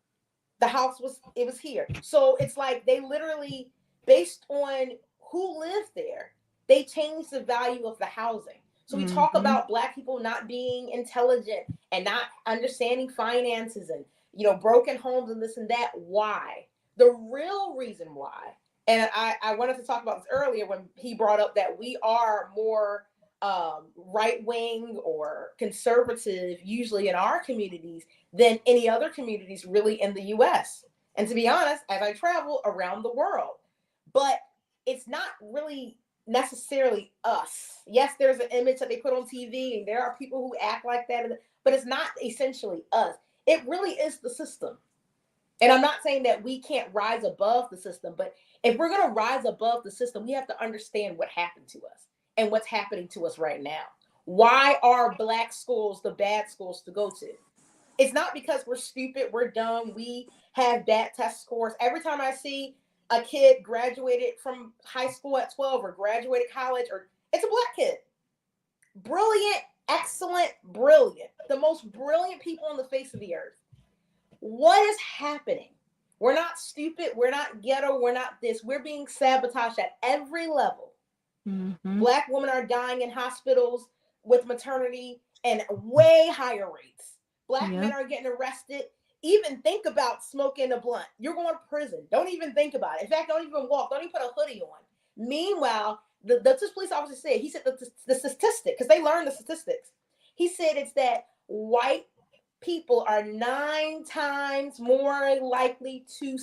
The house was here. So it's like they literally, based on who lived there, they changed the value of the housing. So we talk about Black people not being intelligent and not understanding finances and, broken homes and this and that. Why? The real reason why, and I wanted to talk about this earlier when he brought up that we are more right-wing or conservative usually in our communities than any other communities really in the U.S. And to be honest, as I travel around the world, but it's not really necessarily us. Yes, there's an image that they put on TV and there are people who act like that, but it's not essentially us. It really is the system. And I'm not saying that we can't rise above the system, but if we're going to rise above the system, we have to understand what happened to us and what's happening to us right now. Why are Black schools the bad schools to go to? It's not because we're stupid, we're dumb, we have bad test scores. Every time I see a kid graduated from high school at 12 or graduated college, or it's a Black kid. Brilliant, excellent, brilliant. The most brilliant people on the face of the earth. What is happening? We're not stupid. We're not ghetto. We're not this. We're being sabotaged at every level. Black women are dying in hospitals with maternity and way higher rates. Black men are getting arrested. Even think about smoking a blunt. You're going to prison. Don't even think about it. In fact, don't even walk. Don't even put a hoodie on. Meanwhile, the police officer said, he said the statistic, because they learned the statistics. He said it's that white people are 9 times more likely to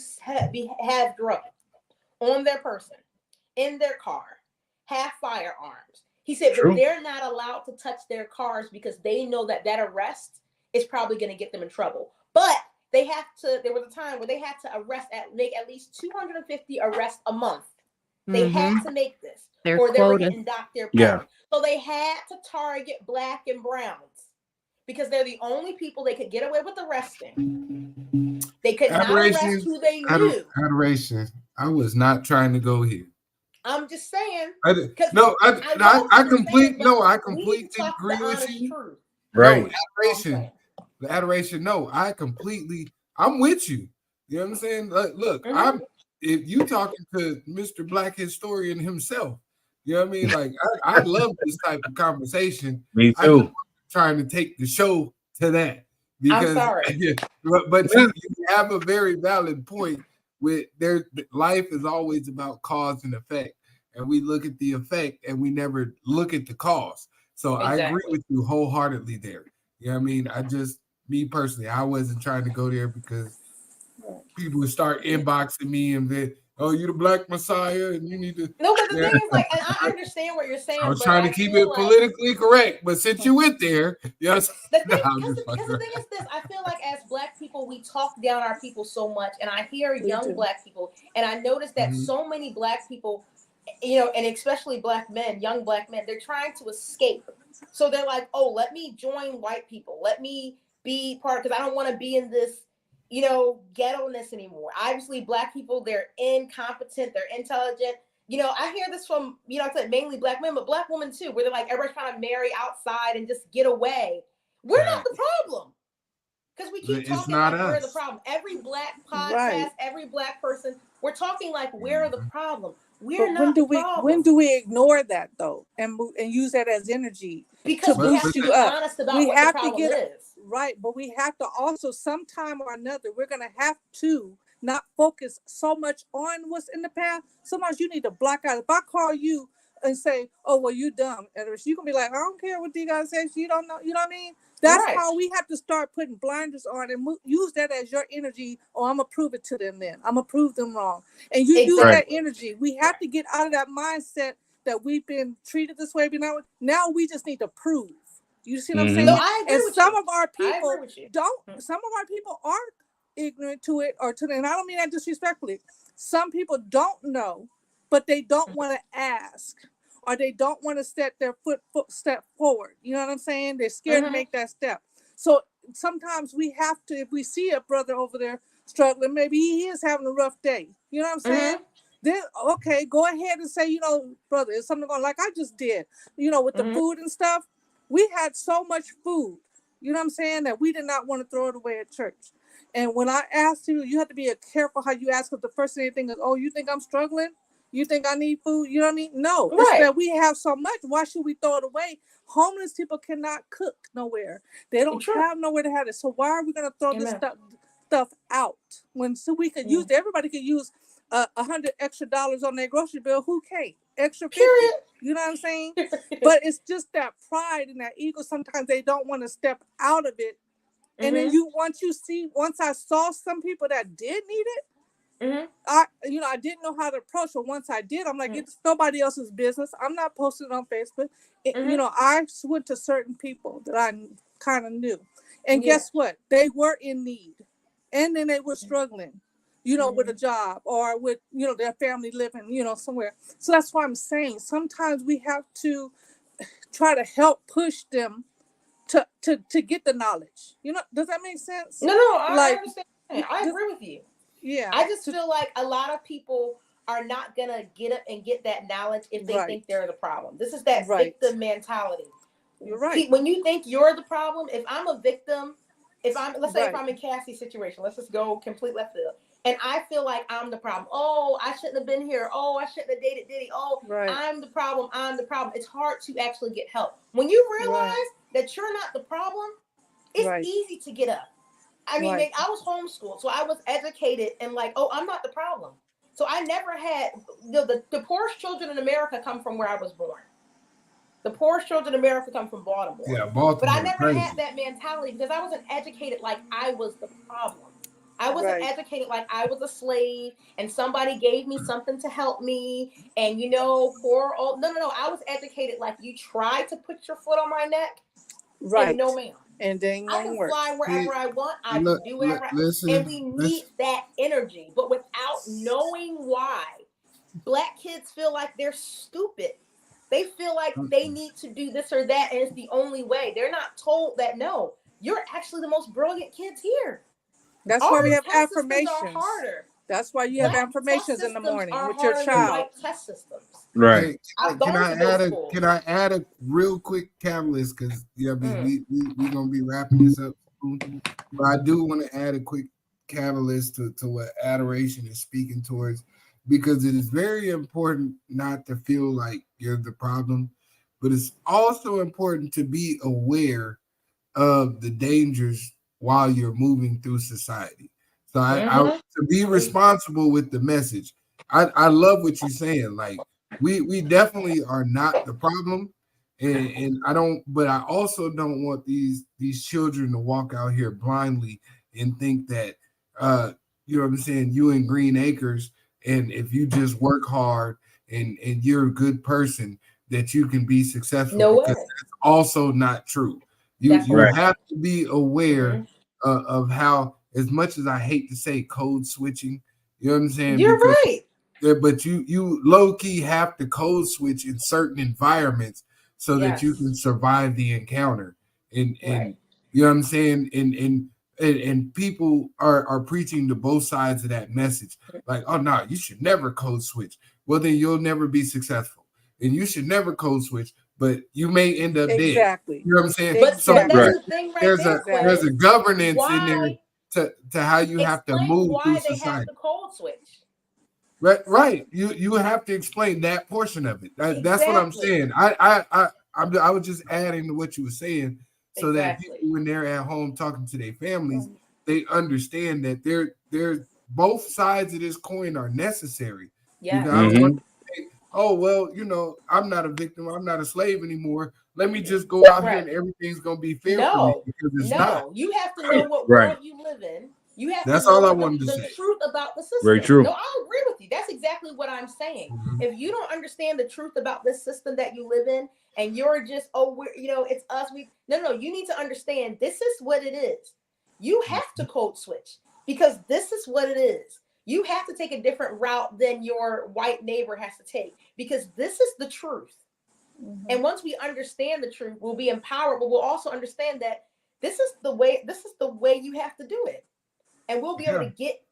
have drugs on their person, in their car, have firearms. He said, but they're not allowed to touch their cars because they know that arrest is probably going to get them in trouble. But they have to, there was a time where they had to make at least 250 arrests a month. They had to make this, or they were getting docked their pay. So they had to target Black and browns because they're the only people they could get away with arresting. They could not arrest who they knew. Adoration. I was not trying to go here. I'm just saying. I completely agree with you. Right. No, adoration. The adoration. No, I completely I'm with you. You know what I'm saying? Look, if you talking to Mr. Black historian himself, you know what I mean? Like I love this type of conversation. Me I too. trying to take the show to that because I'm sorry. but you have a very valid point with life is always about cause and effect, and we look at the effect and we never look at the cause. So I agree with you wholeheartedly there. You know what I mean? Me personally, I wasn't trying to go there because people would start inboxing me and then, oh, you the Black Messiah and you need to. No, but the thing is, like, and I understand what you're saying. I was but trying to keep it politically correct, but since you went there, you know, the thing is this: I feel like as Black people, we talk down our people so much, and I hear young Black people, and I notice that so many Black people, you know, and especially Black men, young Black men, they're trying to escape. So they're like, oh, let me join white people. Let me be part, because I don't want to be in this, you know, ghetto-ness anymore. Obviously, Black people, they're incompetent, they're intelligent. You know, I hear this from, you know, I said mainly Black men, but Black women too, where they're like, everybody's trying to marry outside and just get away. We're not the problem. Because we keep talking like we're the problem. Every Black podcast, every Black person, we're talking like we're the problem. We're not the problem. When do we ignore that though, and use that as energy because to we have boost to you be up? honest about We what have the to problem get is. right, but we have to also sometime or another. We're gonna have to not focus so much on what's in the past. Sometimes you need to block out. If I call you and say, "Oh, well, you dumb," and you can be like, "I don't care what you guys say. You don't know." You know what I mean? That's how we have to start putting blinders on and use that as your energy. Oh, I'm gonna prove it to them. Then I'm gonna prove them wrong. And you use that energy. We have to get out of that mindset that we've been treated this way. But now we just need to prove. You see what I'm saying? No, I agree and with some you. of our I people agree with you. don't. Some of our people are ignorant to it, and I don't mean that disrespectfully. Some people don't know, but they don't want to ask, or they don't want to set their step forward. You know what I'm saying? They're scared to make that step. So sometimes we have to, if we see a brother over there struggling, maybe he is having a rough day. You know what I'm saying? Then, okay, go ahead and say, you know, brother, it's something going like I just did, you know, with the food and stuff. We had so much food, you know what I'm saying, that we did not want to throw it away at church. And when I asked you have to be careful how you ask, because the first thing they think is, oh, you think I'm struggling? You think I need food? You know what I mean? No, it's that we have so much. Why should we throw it away? Homeless people cannot cook nowhere. They don't have nowhere to have it. So why are we going to throw this stuff out when we could use? Everybody could use $100 extra on their grocery bill. Who can't? Extra 50. You know what I'm saying? But it's just that pride and that ego. Sometimes they don't want to step out of it. And then once I saw some people that did need it, I didn't know how to approach, but once I did, I'm like, it's nobody else's business. I'm not posting it on Facebook. You know, I went to certain people that I kind of knew, and guess what? They were in need, and then they were struggling, you know, with a job or with, you know, their family living, you know, somewhere. So that's why I'm saying sometimes we have to try to help push them to get the knowledge. You know, does that make sense? No, I understand. I agree with you. Yeah. I just feel like a lot of people are not going to get up and get that knowledge if they think they're the problem. This is that victim mentality. You're right. When you think you're the problem, if I'm a victim, let's say if I'm in Cassie's situation, let's just go complete left field. And I feel like I'm the problem. Oh, I shouldn't have been here. Oh, I shouldn't have dated Diddy. Oh, I'm the problem. I'm the problem. It's hard to actually get help. When you realize that you're not the problem, it's easy to get up. I mean, I was homeschooled, so I was educated and like, oh, I'm not the problem. So I never had, the poorest children in America come from where I was born. The poorest children in America come from Baltimore. Yeah, Baltimore. But I never had that mentality because I wasn't educated like I was the problem. I wasn't educated like I was a slave and somebody gave me something to help me. And, you know, no. I was educated like you try to put your foot on my neck. And no, ma'am. And then I can fly wherever I want. I can do whatever. And we need that energy. But without knowing why, Black kids feel like they're stupid. They feel like they need to do this or that, and it's the only way. They're not told that, no, you're actually the most brilliant kids here. That's why we have affirmations. That's why you have affirmations in the morning with your child. Test systems. Right. Can I add a real quick catalyst? Because we're gonna be wrapping this up soon. But I do want to add a quick catalyst to what adoration is speaking towards, because it is very important not to feel like you're the problem, but it's also important to be aware of the dangers while you're moving through society. So I to be responsible with the message. I love what you're saying. Like we definitely are not the problem. And I don't, but I also don't want these children to walk out here blindly and think that you know what I'm saying, you in Green Acres, and if you just work hard and you're a good person, that you can be successful. No because way. that's also not true. You have to be aware of how, as much as I hate to say code switching, you know what I'm saying? You're right. But you low key have to code switch in certain environments so that you can survive the encounter. And you know what I'm saying? And people are preaching to both sides of that message. Like, oh no, you should never code switch. Well, then you'll never be successful. And you should never code switch, but you may end up dead. Exactly. You know what I'm saying? But So that's the thing right there's a governance in there Why? to how you have to Explain move why through they society. have the cold switch. Right. You have to explain that portion of it. That's what I'm saying. I was just adding to what you were saying, so that people, when they're at home talking to their families, they understand that they're both sides of this coin are necessary. Yeah. You know, I don't want to say, oh well, you know, I'm not a victim, I'm not a slave anymore. Let me just go out here and everything's gonna be fair for me, because it's not. You have to know what Right. world you live in. You have That's to know all I the wanted to say. truth about the system. Very true. No, I agree with you. That's exactly what I'm saying. If you don't understand the truth about this system that you live in, and you're just, it's us. No, you need to understand this is what it is. You have to code switch because this is what it is. You have to take a different route than your white neighbor has to take, because this is the truth. And once we understand the truth, we'll be empowered, but we'll also understand that this is the way you have to do it. And we'll be able to get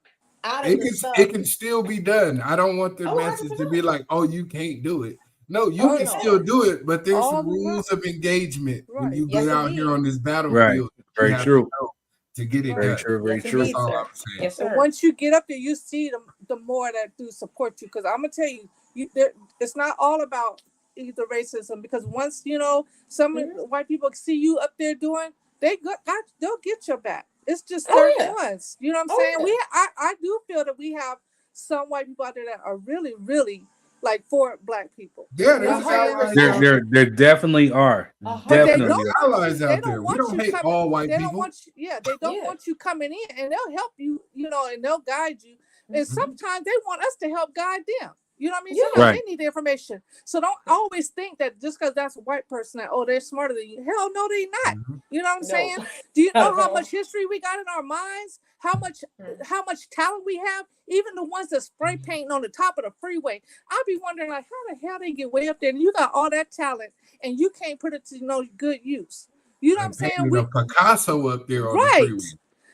out of this stuff. It can still be done. I don't want the message to be like, oh, you can't do it. No, you can still do it, but there's some rules of engagement when you get out here on this battlefield. Right. Very true. To get it Very done. true. Very true. That's all I'm saying. Yes, sir. And once you get up there, you see the more that do support you. Because I'm gonna tell you, it's not all about either racism. Because once some white people see you up there doing, they'll get your back. It's just certain ones. You know what I'm saying? I do feel that we have some white people out there that are really, really like for black people. Yeah, there definitely are. Definitely. There's allies out there. We don't hate all white people. They don't want you coming in, and they'll help you, and they'll guide you. And sometimes they want us to help guide them. You know what I mean? Sometimes they need the information. So don't always think that just because that's a white person that, they're smarter than you. Hell no, they're not. You know what I'm saying? Do you know how much history we got in our minds? How much talent we have? Even the ones that spray painting on the top of the freeway. I'll be wondering, like, how the hell they get way up there and you got all that talent and you can't put it to good use. You know what I'm saying? We Picasso up there on the freeway.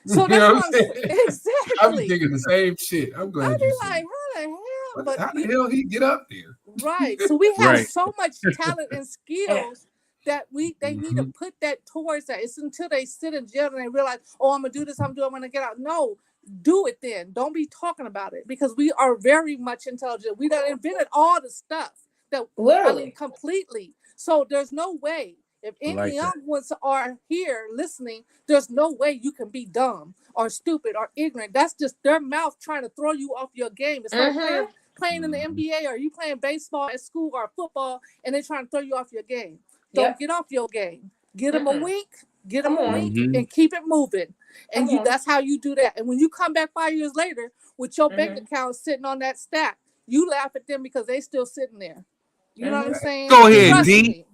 So that's what I'm saying. Exactly. I'm thinking the same shit. I'm glad I'd be you like, said. how the hell? But how the hell he get up there? Right. So we have so much talent and skills that they need to put that towards that. It's until they sit in jail and they realize, I'm gonna do this, I'm gonna get out. No, do it then. Don't be talking about it, because we are very much intelligent. We done invented all the stuff that completely. So there's no way. If any young ones are here listening, there's no way you can be dumb or stupid or ignorant. That's just their mouth trying to throw you off your game. It's like playing in the NBA, or you playing baseball at school or football, and they're trying to throw you off your game. Don't get off your game. Get them a wink, and keep it moving. And that's how you do that. And when you come back 5 years later with your bank account sitting on that stack, you laugh at them because they still sitting there. You know what I'm saying? Go ahead, D.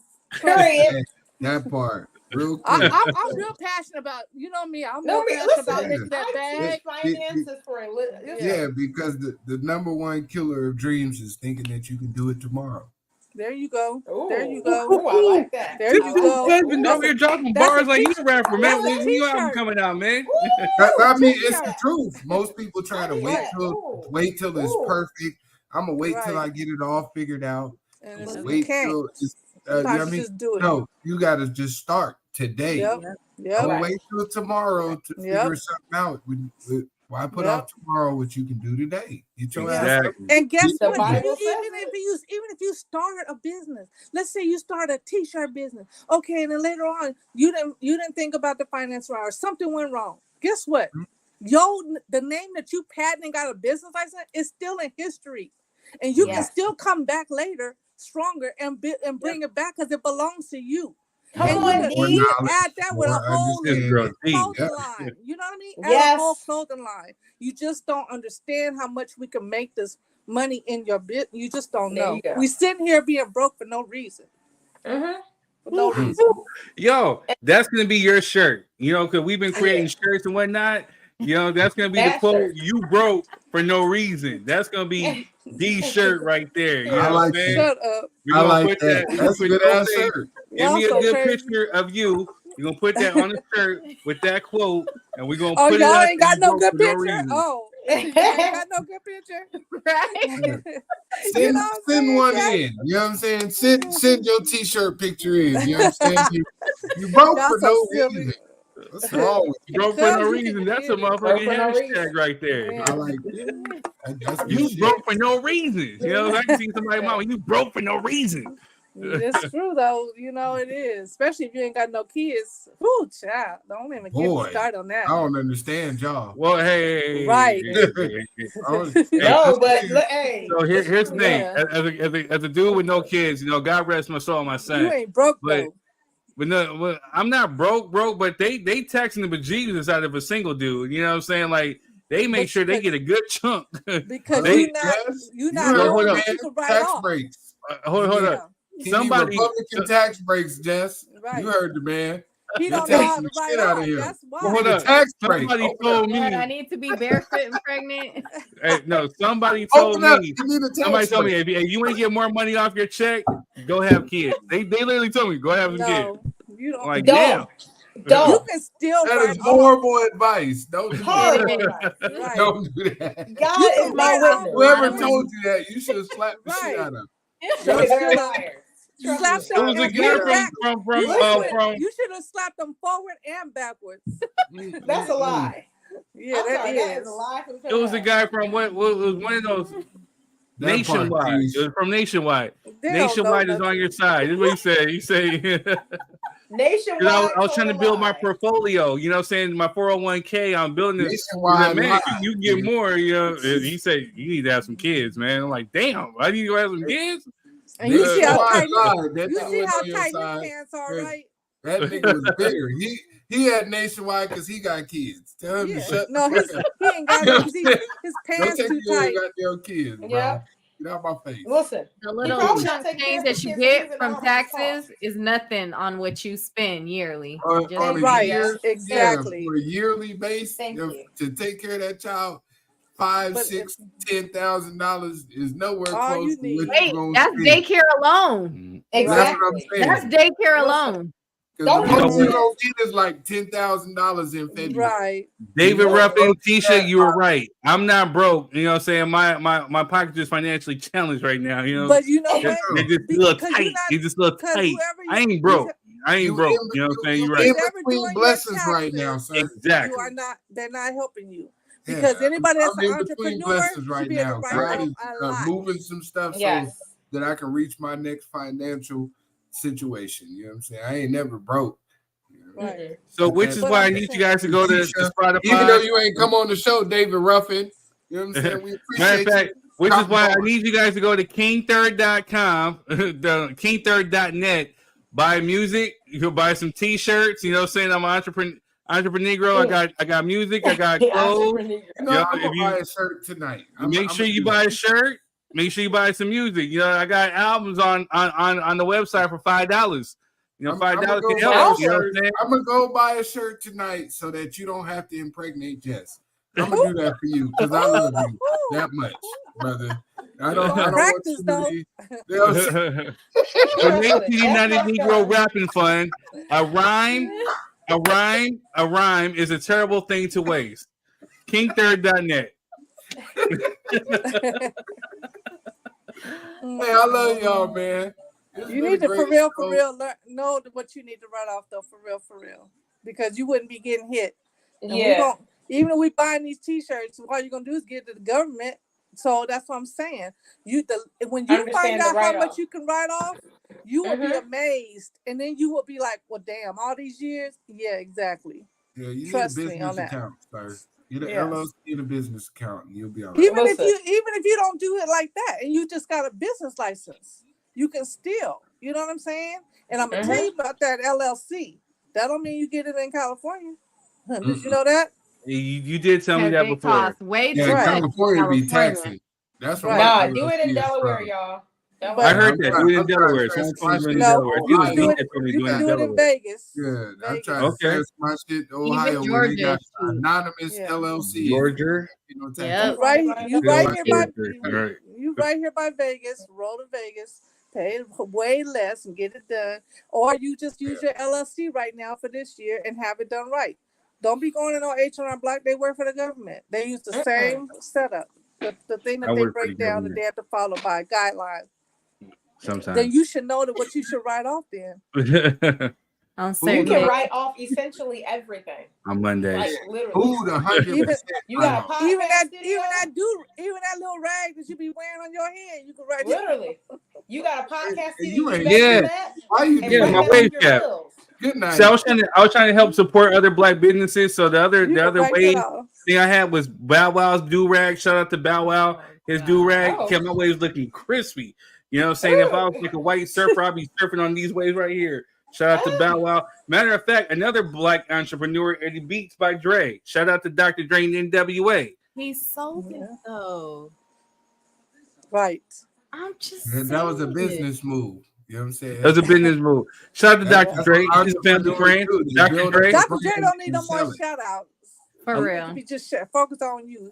That part. Real quick. I'm real passionate about, me. I'm real passionate about making that bag. Finances for a little. Yeah, because the number one killer of dreams is thinking that you can do it tomorrow. There you go. Ooh. There you go. Ooh, I like that. There you go. Husband over here dropping bars like he's a rapper, man. When you album coming out, man? I mean, it's the truth. Most people try to wait till it's perfect. I'm gonna wait till I get it all figured out. And wait till it's you know what I mean? No, you gotta just start today. Yep. Don't wait till tomorrow to figure something out. Why put off tomorrow what you can do today? Get your ass up. And guess The what? Bible Even if you start a business, let's say you start a t-shirt business, okay, and then later on you didn't think about the finance right, or something went wrong. Guess what? The name that you patent and got a business license is still in history, and you can still come back later stronger and bring it back because it belongs to you. Come and on, you can add that with a whole clothing line. You know what I mean? Add a whole clothing line. You just don't understand how much we can make this money in your bit. You just don't know. We sitting here being broke for no reason. For no reason. Yo, that's gonna be your shirt. You know, because we've been creating shirts and whatnot. You know, that's gonna be the quote. You broke for no reason. That's gonna be the shirt right there. You know I like what I'm saying? Shut up. I like that. That's a good ass shirt. Give me a Y'all so good crazy. picture of you. You're gonna put that on the shirt with that quote, and we're gonna Oh, put it y'all up. ain't got and no go good for no picture. reason. Oh, y'all ain't got no good picture. Right? Send one in. You know what I'm saying? Send your t-shirt picture in. You know what I'm saying? You broke Y'all for so no silly. reason. What's wrong with you? Broke for no reason. That's a motherfucking hashtag right there. I like that. That's good You shit. broke for no reason. You know, I can see somebody, mama, you broke for no reason. It's true though, you know it is. Especially if you ain't got no kids. Whoo, child. Don't even get me Boy, started on that. I don't understand y'all. Well, hey, Right. No, but look, hey. So here's the thing. Yeah. As a dude with no kids, you know, God rest my soul, my son. You ain't broke but, though. But no, I'm not broke, but they taxing the bejesus out of a single dude. You know what I'm saying? Like they make sure they get a good chunk. Because they, you're not doing hold what up. you can write Tax off. breaks. Hold up. Somebody Republican tax breaks, Jess. Right. You heard the man. He They don't know how taxing to the write shit out of off. him. That's why. Well, hold up. Tax break. Somebody told me. Lord, I need to be barefoot and pregnant. Hey, no, somebody told Open up. me. You need a tax Somebody told me break. if you want to get more money off your check, go have kids. They literally told me go have some kids. You don't. Like Don't. You Don't. can still That write is off. horrible advice. Don't do Horrible. that. Right. Don't do that. God You is can my write off. witness. Whoever told you that, you should have slapped the shit Right. out of them. They're liars. Slap It them was a and guy back. from You should have slapped them forward and backwards. That's a lie. Yeah, I'm that sorry, that is. is a lie from It was a guy from what was one of those That part, Nationwide. please. It was from Nationwide. They don't Nationwide know is on your side. This is what he said. He said Nationwide. I was trying to build my lie. portfolio, you know what I'm saying? My 401k, I'm building it. He's Nationwide like, man, lie. you can get more, you know. And he said, you need to have some kids, man. I'm like, damn, I need to have some kids. And you see how tight That you nigga see went how on your tight his side. pants are, right? That nigga was bitter. He had Nationwide because he got kids. Tell him to shut No, the his fuck up. he ain't got no, his Don't pants take too your tight. goddamn kids, bro. Yeah. Get out my face. Listen, The he little probably not chunk taking care change of that his you kids get using from all his taxes is nothing on what you spend yearly. On Just a Right, year, exactly. for a yearly base, Thank you. to take care of that child, $5,000, But $6,000, $10,000 is nowhere all close you to need- what Wait, you're gonna that's spend. daycare alone. That's what I'm Exactly. saying. That's daycare alone. Because the Don't most do you're it. gonna get is like $10,000 in February. Right. David You know, Ruffin, most Tisha, of you were right. I'm not broke. You know what I'm saying? My pocket is financially challenged right now. You know, But you know They- what? they just a little Because you're tight. not- They just a little because tight. whoever I you- ain't broke. I ain't You broke. in- You know what I'm saying? you You're right. in Whoever between doing your blessings right now, taxes, son. Exactly. you are not. They're not helping you. Yeah, Because anybody that's I'm an in between entrepreneur blessings should right be able now. to write God off is a lot. moving some stuff Yes. so that I can reach my next financial situation. You know what I'm saying? I ain't never broke. Right. So, which is But why I'm I just need you saying- guys to go to Keisha, Spotify. even though you ain't come on the show, David Ruffin. You know what I'm saying? We Matter appreciate of fact, you. which is Come why I on. need you guys to go to kingthird.com, the kingthird.net, buy music. You can buy some t-shirts. You know what I'm saying? I'm an entrepreneur. I got music, I got clothes. You know, Yo, I'm if gonna you- buy a shirt tonight. Make sure you buy a shirt. Make sure you buy some music. You know, I got albums on the website for $5. You know, I'm $5 gonna can go help. buy You know a what I'm shirt. saying? I'm gonna go buy a shirt tonight so that you don't have to impregnate Jess. I'm gonna do that for you because I love you that much, brother. I don't Practice, want you to be. Donate to the United Negro Rapping Fund. A rhyme is a terrible thing to waste. Kingthird.net. Hey, I love y'all, man. It's You been need a to great for show. real know what you need to write off though, for real, because you wouldn't be getting hit. And Yeah. Even if we buying these T-shirts, all you're gonna do is give it to the government. So that's what I'm saying. When you find out how much you can write off, you will be amazed, and then you will be like, "Well, damn, all these years." Yeah, exactly. Yeah, you Trust need a me on business that. account, sir. Get an Yes. LLC and a business account, and you'll be all right. Even if you don't do it like that, and you just got a business license, you can still. You know what I'm saying? And I'm gonna tell you about that LLC. That don't mean you get it in California. Did you know that? You did tell me that They before. cost way too Yeah, much. California be California. taxing. That's Right. why. Nah, do it in Delaware, y'all. I heard that. Do it in Delaware. Someone told me to do it in Delaware. You You can do it. You can do it in Vegas. Yeah, I'm Vegas. trying to transfer my shit to Ohio where they got anonymous LLC. Georgia. You right here by Vegas. Roll to Vegas. Pay way less and get it done, or you just use your LLC right now for this year and have it done right. Don't be going in on H&R Block. They work for the government. They use the same setup. The thing that I they work for break the down that government. they have to follow by guidelines. Sometimes. Then you should know that what you should write off then. You can write off essentially everything. On Mondays. Like literally. Food 100%. You got a podcast even that little rag that you be wearing on your head, you can write literally. You got a podcast You ain't Why you and my put wage your cap. bills. Good night. So I was trying to help support other black businesses. So the other wave thing I had was Bow Wow's do rag. Shout out to Bow Wow. His do rag kept my waves looking crispy. You know what I'm saying? If I was like a white surfer, I'd be surfing on these waves right here. Shout out to Bow Wow. Matter of fact, another black entrepreneur, Eddie Beats by Dre. Shout out to Dr. Dre and NWA. He sold it though. Right. I'm just That was a business move. You know what I'm saying? That was a business move. Shout out to Dr. Dre. He's a family friend. Dr. Dre. Dr. Dre don't need no more shout outs. For real. Be just focus on you.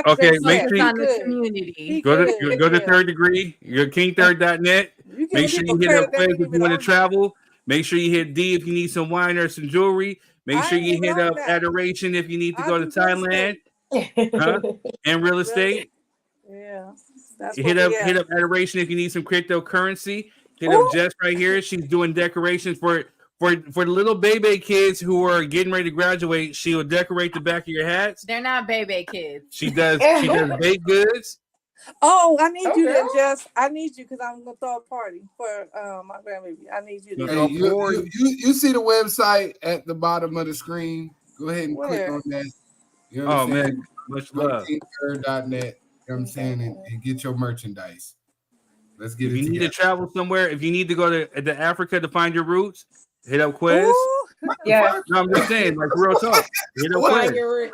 Okay, make sure on the community. Go to Third Degree. Your KingThird.net. Make sure you hit up Fez if you want to travel. Make sure you hit D if you need some wine or some jewelry. Make sure you hit up Adoration if you need to go to Thailand. And real estate. Yeah. Hit up Adoration if you need some cryptocurrency. Hit up Jess right here. She's doing decorations for the little baby kids who are getting ready to graduate. She will decorate the back of your hats. They're not baby kids. She does baked goods. Oh, I need you then, Jess. I need you because I'm gonna throw a party for my grandbaby. I need you to Hey, you see the website at the bottom of the screen. Go ahead and click on that. You know what I'm saying? Man, much love. KingThird.net. You know what I'm saying? And get your merchandise. Let's get If it you need together. to travel somewhere, if you need to go to Africa to find your roots, hit up Quiz. Yeah. No, I'm just saying, like real talk. Hit up Quiz.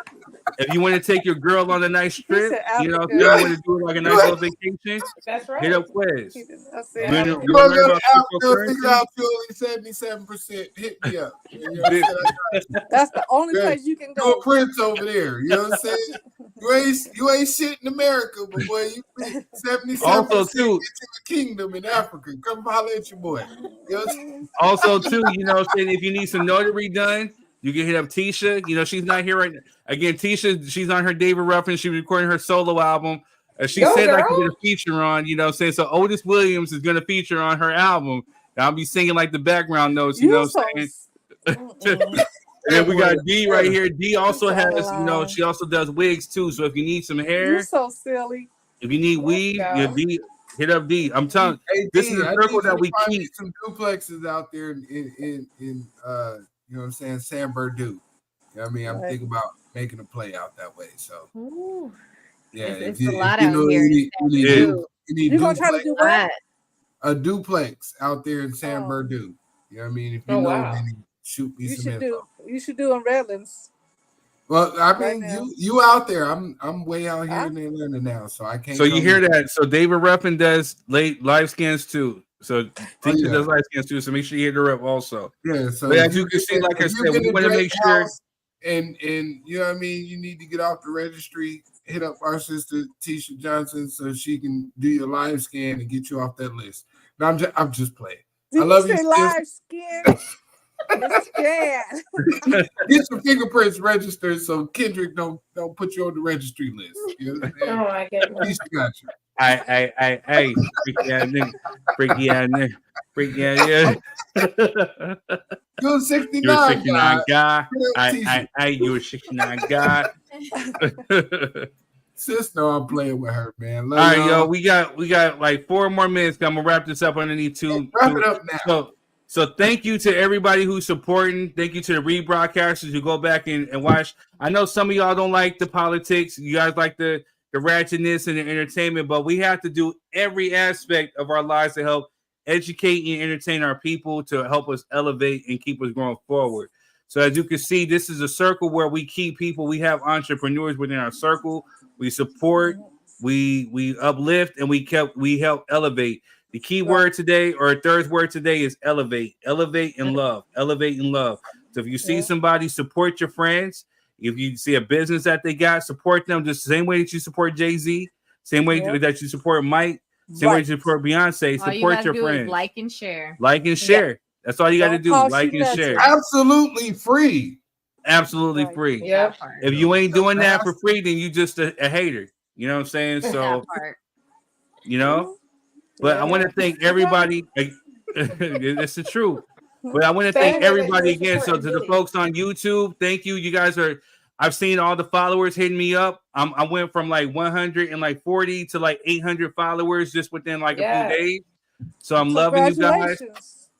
If you want to take your girl on a nice trip, you know, if you want to do like a nice little vacation, that's right. Hit up Quiz. That's You want to figure out you only 77%. Hit me up. You know what I'm saying? That's the only place you can go. You're a prince over there. You know what I'm saying? You ain't shit in America, but boy, you 77% Also, too, into the kingdom in Africa. Come holler at your boy. You know what I'm saying? Also, too, you know what I'm saying, if you need some notary done, you can hit up Tisha. You know, she's not here right now. Again, Tisha, she's on her David Ruffin. She's recording her solo album. She said I could get a feature on, you know what I'm saying? So Otis Williams is going to feature on her album. And I'll be singing like the background notes, you know what I'm saying? And then we got D right here. D also has, you know, she also does wigs too. So if you need some hair, You're so silly. if you need weave, D, hit up D. I'm telling you, this is a circle that we keep. Some duplexes out there in you know what I'm saying, San Bernardino. You know what I mean? I'm thinking about making a play out that way. So yeah, it's a lot out here. You're gonna try to do what? A duplex out there in San Bernardino. You know what I mean? If you know of any, shoot me some info. You should do in Redlands. Well, I mean, you out there. I'm way out here in Atlanta now, so I can't. So you hear that? So David Ruffin does live scans too. So Tisha does live scans too. So make sure you hit her up also. Yeah. So but as you can see, like I said, we want to make sure. And you know what I mean. You need to get off the registry. Hit up our sister Tisha Johnson so she can do your live scan and get you off that list. No, I'm just playing. Did I love you you. say live scan? It's scan. Get your fingerprints registered so Kendrick don't put you on the registry list. You know what I'm Oh my goodness. Tisha got you. Hey, freaky ass nigga, freaky ass nigga, freaky ass, yeah. You're a 69 You're a 69 guy. guy. You're a 69 guy. Sis, no, I'm playing with her, man. All right, yo, we got like 4 more minutes. I'm gonna wrap this up underneath two. Wrap it up now. So thank you to everybody who's supporting. Thank you to the rebroadcasters who go back and watch. I know some of y'all don't like the politics. You guys like the ratchetness and the entertainment, but we have to do every aspect of our lives to help educate and entertain our people, to help us elevate and keep us going forward. So as you can see, this is a circle where we keep people. We have entrepreneurs within our circle. We support, we uplift, and we help elevate. The key word today, or third word today, is elevate. Elevate and love. Elevate and love. So if you see somebody, support your friends. If you see a business that they got, support them just the same way that you support Jay-Z, same way that you support Mike, same way that you support Beyonce. All Support you your friends. like and share. Like and share. That's all you got to do. Like and share. Absolutely free. Absolutely free. Yeah. If you ain't doing that for free, then you just a hater. You know what I'm saying? So, you know, but I want to thank everybody. It's the truth. But I want to thank everybody again. So to the folks on YouTube, thank you. You guys I've seen all the followers hitting me up. I went from like 140 to like 800 followers just within like a few days. So I'm loving you guys.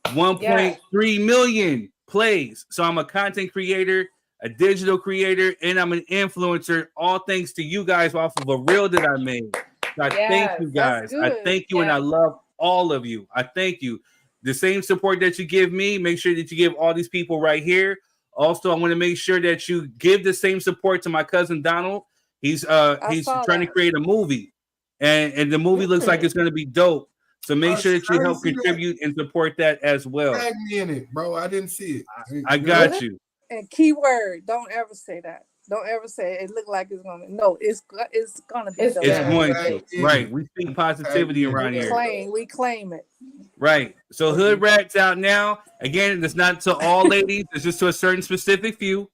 1.3 million plays. So I'm a content creator, a digital creator, and I'm an influencer, all thanks to you guys off of a reel that I made. So I thank you guys. I thank you, and I love all of you. I thank you. The same support that you give me, make sure that you give all these people right here. Also, I want to make sure that you give the same support to my cousin Donald. He's trying to create a movie, and the movie looks like it's going to be dope. So make sure that you help contribute and support that as well. Tag me in it, bro. I didn't see it. I got you. And keyword, don't ever say that. Don't ever say it looked like it's gonna. No, it's gonna be. It's going to. Right. We speak positivity around here. We claim it. Right. So Hood Rat's out now. Again, it's not to all ladies. It's just to a certain specific few.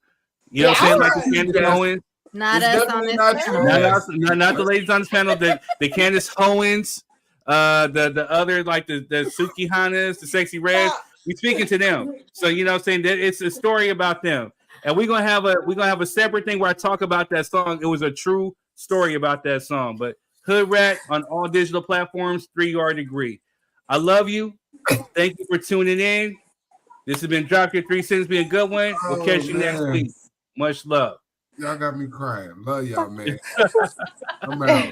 You know what I'm saying? Like the Candace Owens. Not us on this panel. Not the ladies on this panel. The Candace Owens. The other, like the Suki Hanas, the Sexy Reds. We speaking to them. So you know what I'm saying? That it's a story about them. And we're gonna have a separate thing where I talk about that song. It was a true story about that song. But Hood Rat on all digital platforms, 3-yard degree. I love you. Thank you for tuning in. This has been Drop Your 3 Cents. Be a good one. We'll catch you next week. Much love. Y'all got me crying. Love y'all, man. I'm out.